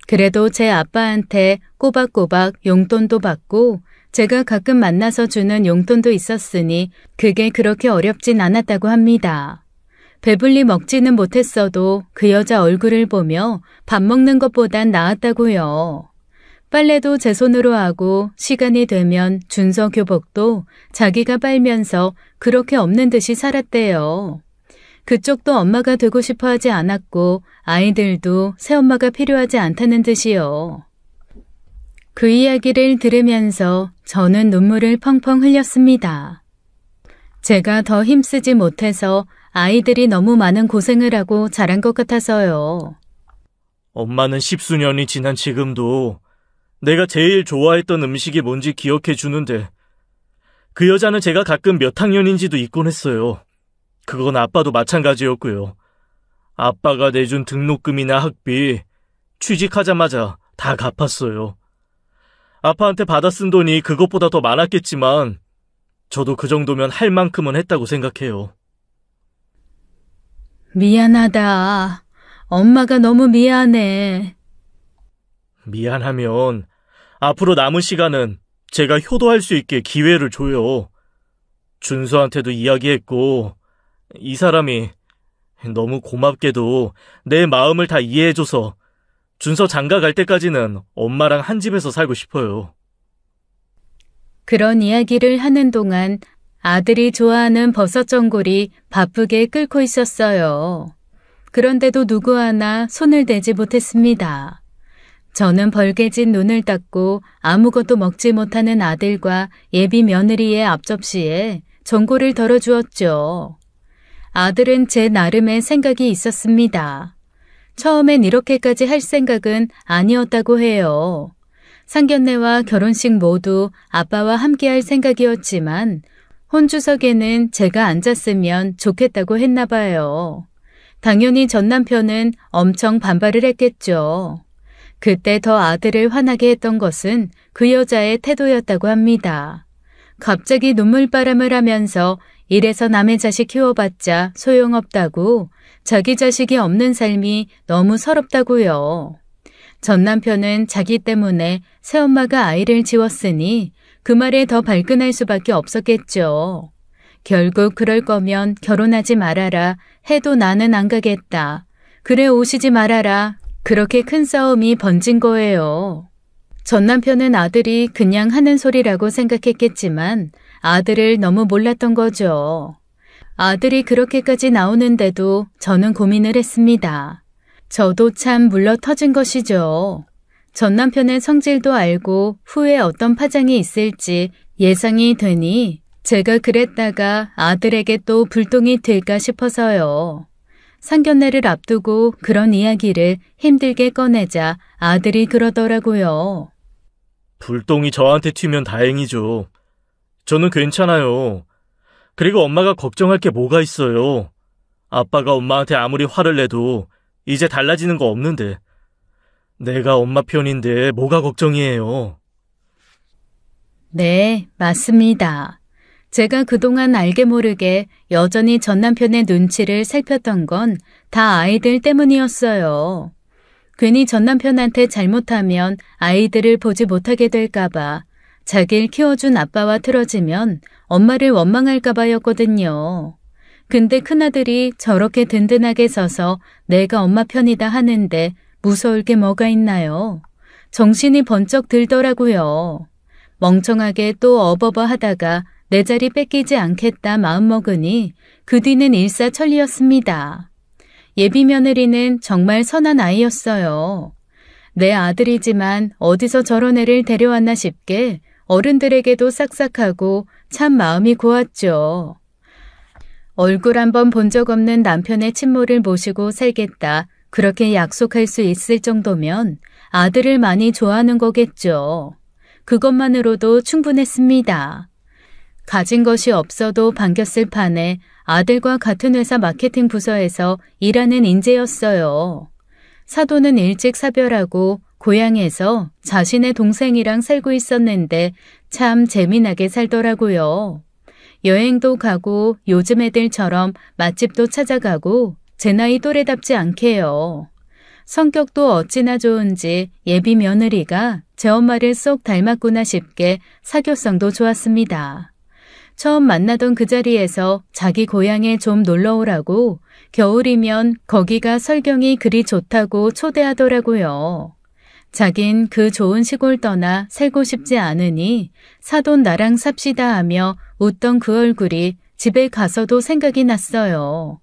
S1: 그래도 제 아빠한테 꼬박꼬박 용돈도 받고 제가 가끔 만나서 주는 용돈도 있었으니 그게 그렇게 어렵진 않았다고 합니다. 배불리 먹지는 못했어도 그 여자 얼굴을 보며 밥 먹는 것보단 나았다고요. 빨래도 제 손으로 하고 시간이 되면 준서 교복도 자기가 빨면서 그렇게 없는 듯이 살았대요. 그쪽도 엄마가 되고 싶어 하지 않았고 아이들도 새엄마가 필요하지 않다는 듯이요. 그 이야기를 들으면서 저는 눈물을 펑펑 흘렸습니다. 제가 더 힘쓰지 못해서 아이들이 너무 많은 고생을 하고 자란 것 같아서요.
S2: 엄마는 10수년이 지난 지금도 내가 제일 좋아했던 음식이 뭔지 기억해 주는데 그 여자는 제가 가끔 몇 학년인지도 잊곤 했어요. 그건 아빠도 마찬가지였고요. 아빠가 내준 등록금이나 학비 취직하자마자 다 갚았어요. 아빠한테 받아 쓴 돈이 그것보다 더 많았겠지만 저도 그 정도면 할 만큼은 했다고 생각해요.
S1: 미안하다. 엄마가 너무 미안해.
S2: 미안하면 앞으로 남은 시간은 제가 효도할 수 있게 기회를 줘요. 준서한테도 이야기했고 이 사람이 너무 고맙게도 내 마음을 다 이해해줘서 준서 장가 갈 때까지는 엄마랑 한 집에서 살고 싶어요.
S1: 그런 이야기를 하는 동안 아들이 좋아하는 버섯 전골이 바쁘게 끓고 있었어요. 그런데도 누구 하나 손을 대지 못했습니다. 저는 벌개진 눈을 닦고 아무것도 먹지 못하는 아들과 예비 며느리의 앞접시에 전골을 덜어주었죠. 아들은 제 나름의 생각이 있었습니다. 처음엔 이렇게까지 할 생각은 아니었다고 해요. 상견례와 결혼식 모두 아빠와 함께할 생각이었지만 혼주석에는 제가 앉았으면 좋겠다고 했나 봐요. 당연히 전 남편은 엄청 반발을 했겠죠. 그때 더 아들을 화나게 했던 것은 그 여자의 태도였다고 합니다. 갑자기 눈물바람을 하면서 이래서 남의 자식 키워봤자 소용없다고, 자기 자식이 없는 삶이 너무 서럽다고요. 전 남편은 자기 때문에 새엄마가 아이를 지웠으니 그 말에 더 발끈할 수밖에 없었겠죠. 결국 그럴 거면 결혼하지 말아라 해도 나는 안 가겠다. 그래 오시지 말아라. 그렇게 큰 싸움이 번진 거예요. 전 남편은 아들이 그냥 하는 소리라고 생각했겠지만 아들을 너무 몰랐던 거죠. 아들이 그렇게까지 나오는데도 저는 고민을 했습니다. 저도 참 물러 터진 것이죠. 전 남편의 성질도 알고 후에 어떤 파장이 있을지 예상이 되니 제가 그랬다가 아들에게 또 불똥이 될까 싶어서요. 상견례를 앞두고 그런 이야기를 힘들게 꺼내자 아들이 그러더라고요.
S2: 불똥이 저한테 튀면 다행이죠. 저는 괜찮아요. 그리고 엄마가 걱정할 게 뭐가 있어요. 아빠가 엄마한테 아무리 화를 내도 이제 달라지는 거 없는데. 내가 엄마 편인데 뭐가 걱정이에요.
S1: 네, 맞습니다. 제가 그동안 알게 모르게 여전히 전 남편의 눈치를 살폈던 건 다 아이들 때문이었어요. 괜히 전 남편한테 잘못하면 아이들을 보지 못하게 될까봐, 자기를 키워준 아빠와 틀어지면 엄마를 원망할까봐였거든요. 근데 큰아들이 저렇게 든든하게 서서 내가 엄마 편이다 하는데 무서울 게 뭐가 있나요? 정신이 번쩍 들더라고요. 멍청하게 또 어버버 하다가 내 자리 뺏기지 않겠다 마음먹으니 그 뒤는 일사천리였습니다. 예비 며느리는 정말 선한 아이였어요. 내 아들이지만 어디서 저런 애를 데려왔나 싶게 어른들에게도 싹싹하고 참 마음이 고왔죠. 얼굴 한번 본 적 없는 남편의 친모를 모시고 살겠다, 그렇게 약속할 수 있을 정도면 아들을 많이 좋아하는 거겠죠. 그것만으로도 충분했습니다. 가진 것이 없어도 반겼을 판에 아들과 같은 회사 마케팅 부서에서 일하는 인재였어요. 사돈은 일찍 사별하고 고향에서 자신의 동생이랑 살고 있었는데 참 재미나게 살더라고요. 여행도 가고 요즘 애들처럼 맛집도 찾아가고 제 나이 또래답지 않게요. 성격도 어찌나 좋은지 예비 며느리가 제 엄마를 쏙 닮았구나 싶게 사교성도 좋았습니다. 처음 만나던 그 자리에서 자기 고향에 좀 놀러 오라고 겨울이면 거기가 설경이 그리 좋다고 초대하더라고요. 자긴 그 좋은 시골 떠나 살고 싶지 않으니 사돈 나랑 삽시다 하며 웃던 그 얼굴이 집에 가서도 생각이 났어요.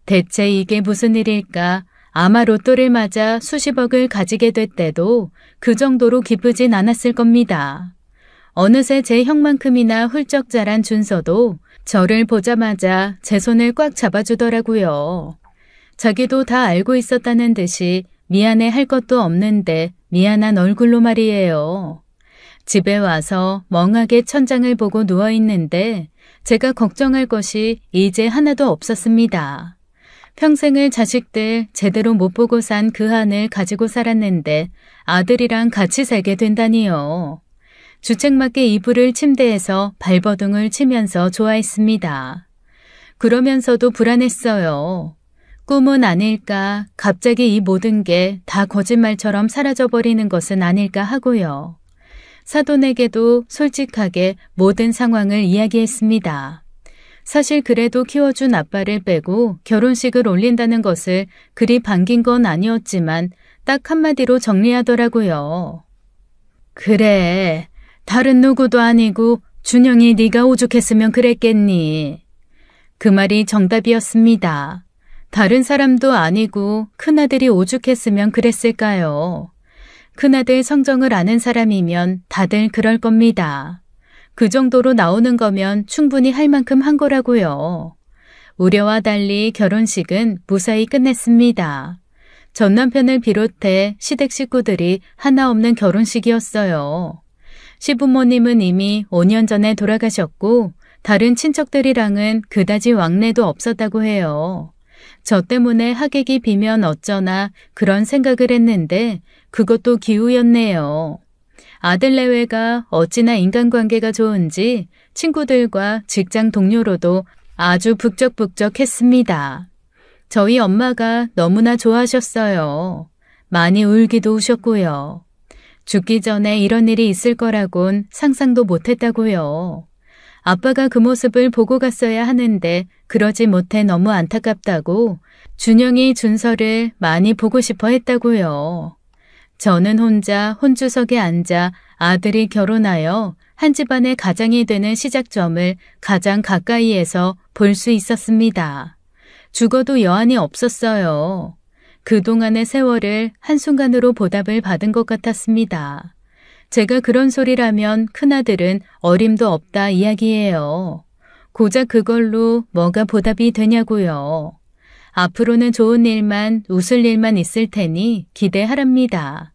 S1: 대체 이게 무슨 일일까? 아마 로또를 맞아 수십억을 가지게 됐대도 그 정도로 기쁘진 않았을 겁니다. 어느새 제 형만큼이나 훌쩍 자란 준서도 저를 보자마자 제 손을 꽉 잡아주더라고요. 자기도 다 알고 있었다는 듯이 미안해 할 것도 없는데 미안한 얼굴로 말이에요. 집에 와서 멍하게 천장을 보고 누워있는데 제가 걱정할 것이 이제 하나도 없었습니다. 평생을 자식들 제대로 못 보고 산 그 한을 가지고 살았는데 아들이랑 같이 살게 된다니요. 주책맞게 이불을 침대에서 발버둥을 치면서 좋아했습니다. 그러면서도 불안했어요. 꿈은 아닐까, 갑자기 이 모든 게 다 거짓말처럼 사라져버리는 것은 아닐까 하고요. 사돈에게도 솔직하게 모든 상황을 이야기했습니다. 사실 그래도 키워준 아빠를 빼고 결혼식을 올린다는 것을 그리 반긴 건 아니었지만 딱 한마디로 정리하더라고요. 그래, 다른 누구도 아니고 준영이 네가 오죽했으면 그랬겠니. 그 말이 정답이었습니다. 다른 사람도 아니고 큰아들이 오죽했으면 그랬을까요? 큰아들 성정을 아는 사람이면 다들 그럴 겁니다. 그 정도로 나오는 거면 충분히 할 만큼 한 거라고요. 우려와 달리 결혼식은 무사히 끝냈습니다. 전 남편을 비롯해 시댁 식구들이 하나 없는 결혼식이었어요. 시부모님은 이미 5년 전에 돌아가셨고 다른 친척들이랑은 그다지 왕래도 없었다고 해요. 저 때문에 하객이 비면 어쩌나 그런 생각을 했는데 그것도 기우였네요. 아들 내외가 어찌나 인간관계가 좋은지 친구들과 직장 동료로도 아주 북적북적했습니다. 저희 엄마가 너무나 좋아하셨어요. 많이 울기도 우셨고요. 죽기 전에 이런 일이 있을 거라곤 상상도 못했다고요. 아빠가 그 모습을 보고 갔어야 하는데 그러지 못해 너무 안타깝다고 준영이 준서를 많이 보고 싶어 했다고요. 저는 혼자 혼주석에 앉아 아들이 결혼하여 한 집안의 가장이 되는 시작점을 가장 가까이에서 볼 수 있었습니다. 죽어도 여한이 없었어요. 그동안의 세월을 한순간으로 보답을 받은 것 같았습니다. 제가 그런 소리라면 큰아들은 어림도 없다 이야기예요. 고작 그걸로 뭐가 보답이 되냐고요. 앞으로는 좋은 일만, 웃을 일만 있을 테니 기대하랍니다.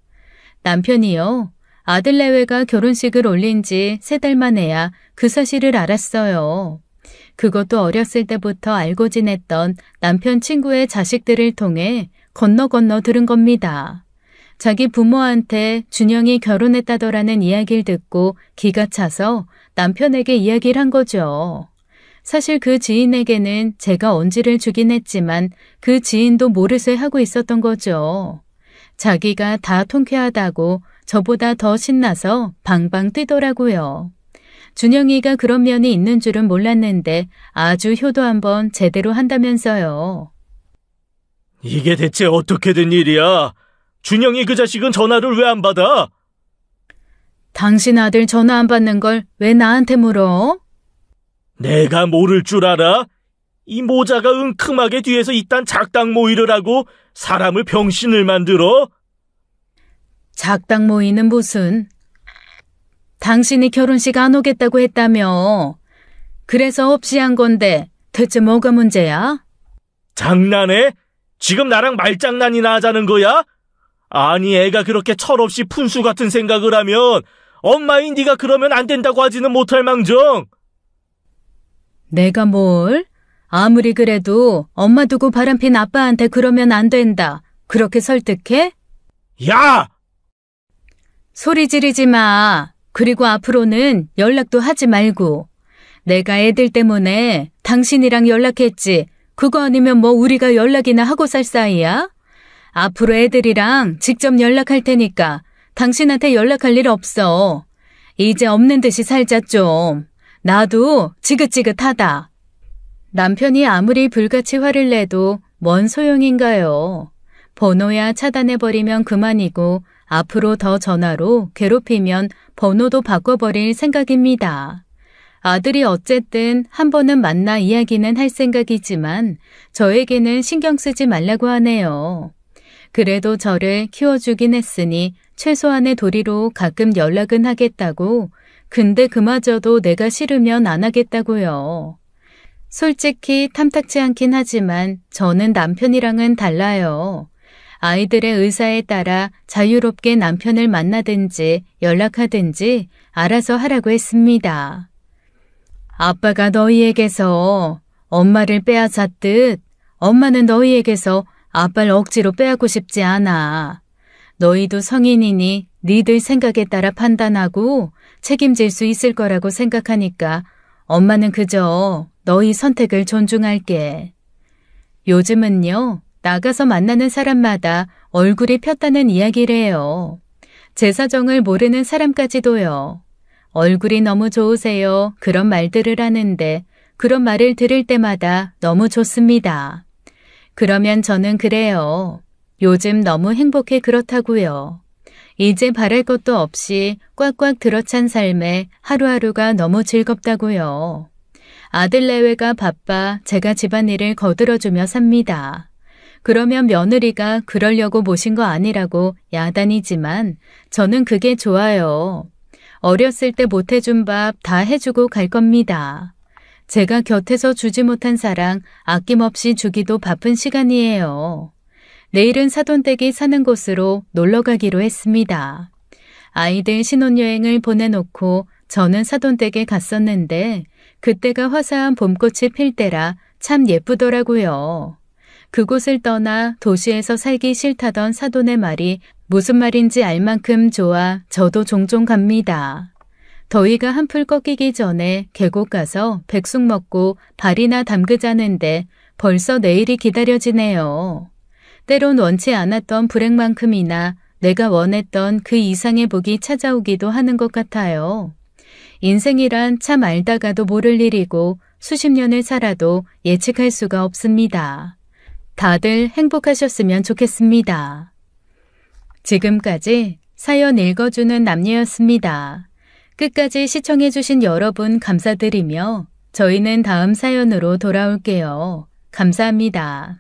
S1: 남편이요. 아들 내외가 결혼식을 올린 지 3달 만에야 그 사실을 알았어요. 그것도 어렸을 때부터 알고 지냈던 남편 친구의 자식들을 통해 건너 들은 겁니다. 자기 부모한테 준영이 결혼했다더라는 이야기를 듣고 기가 차서 남편에게 이야기를 한 거죠. 사실 그 지인에게는 제가 언지를 주긴 했지만 그 지인도 모르쇠 하고 있었던 거죠. 자기가 다 통쾌하다고 저보다 더 신나서 방방 뛰더라고요. 준영이가 그런 면이 있는 줄은 몰랐는데 아주 효도 한번 제대로 한다면서요.
S2: 이게 대체 어떻게 된 일이야? 준영이 그 자식은 전화를 왜 안 받아?
S1: 당신 아들 전화 안 받는 걸 왜 나한테 물어?
S2: 내가 모를 줄 알아? 이 모자가 은큼하게 뒤에서 이딴 작당 모의를 하고 사람을 병신을 만들어?
S1: 작당 모의는 무슨? 당신이 결혼식 안 오겠다고 했다며. 그래서 없이 한 건데 대체 뭐가 문제야?
S2: 장난해? 지금 나랑 말장난이나 하자는 거야? 아니 애가 그렇게 철없이 푼수 같은 생각을 하면 엄마인 네가 그러면 안 된다고 하지는 못할 망정.
S1: 내가 뭘? 아무리 그래도 엄마 두고 바람핀 아빠한테 그러면 안 된다. 그렇게 설득해?
S2: 야!
S1: 소리 지르지 마. 그리고 앞으로는 연락도 하지 말고. 내가 애들 때문에 당신이랑 연락했지. 그거 아니면 뭐 우리가 연락이나 하고 살 사이야? 앞으로 애들이랑 직접 연락할 테니까 당신한테 연락할 일 없어. 이제 없는 듯이 살자 좀. 나도 지긋지긋하다. 남편이 아무리 불같이 화를 내도 뭔 소용인가요? 번호야 차단해버리면 그만이고 앞으로 더 전화로 괴롭히면 번호도 바꿔버릴 생각입니다. 아들이 어쨌든 한 번은 만나 이야기는 할 생각이지만 저에게는 신경 쓰지 말라고 하네요. 그래도 저를 키워주긴 했으니 최소한의 도리로 가끔 연락은 하겠다고 근데 그마저도 내가 싫으면 안 하겠다고요. 솔직히 탐탁지 않긴 하지만 저는 남편이랑은 달라요. 아이들의 의사에 따라 자유롭게 남편을 만나든지 연락하든지 알아서 하라고 했습니다. 아빠가 너희에게서 엄마를 빼앗았듯 엄마는 너희에게서 아빠를 억지로 빼앗고 싶지 않아. 너희도 성인이니 니들 생각에 따라 판단하고 책임질 수 있을 거라고 생각하니까 엄마는 그저 너희 선택을 존중할게. 요즘은요, 나가서 만나는 사람마다 얼굴이 폈다는 이야기를 해요. 제 사정을 모르는 사람까지도요. 얼굴이 너무 좋으세요. 그런 말들을 하는데 그런 말을 들을 때마다 너무 좋습니다. 그러면 저는 그래요. 요즘 너무 행복해 그렇다고요. 이제 바랄 것도 없이 꽉꽉 들어찬 삶에 하루하루가 너무 즐겁다고요. 아들 내외가 바빠 제가 집안일을 거들어주며 삽니다. 그러면 며느리가 그러려고 모신 거 아니라고 야단이지만 저는 그게 좋아요. 어렸을 때 못해준 밥 다 해주고 갈 겁니다. 제가 곁에서 주지 못한 사랑 아낌없이 주기도 바쁜 시간이에요. 내일은 사돈댁이 사는 곳으로 놀러 가기로 했습니다. 아이들 신혼여행을 보내놓고 저는 사돈댁에 갔었는데 그때가 화사한 봄꽃이 필 때라 참 예쁘더라고요. 그곳을 떠나 도시에서 살기 싫다던 사돈의 말이 무슨 말인지 알 만큼 좋아 저도 종종 갑니다. 더위가 한풀 꺾이기 전에 계곡 가서 백숙 먹고 발이나 담그자는데 벌써 내일이 기다려지네요. 때론 원치 않았던 불행만큼이나 내가 원했던 그 이상의 복이 찾아오기도 하는 것 같아요. 인생이란 참 알다가도 모를 일이고 수십 년을 살아도 예측할 수가 없습니다. 다들 행복하셨으면 좋겠습니다. 지금까지 사연 읽어주는 남녀였습니다. 끝까지 시청해주신 여러분 감사드리며 저희는 다음 사연으로 돌아올게요. 감사합니다.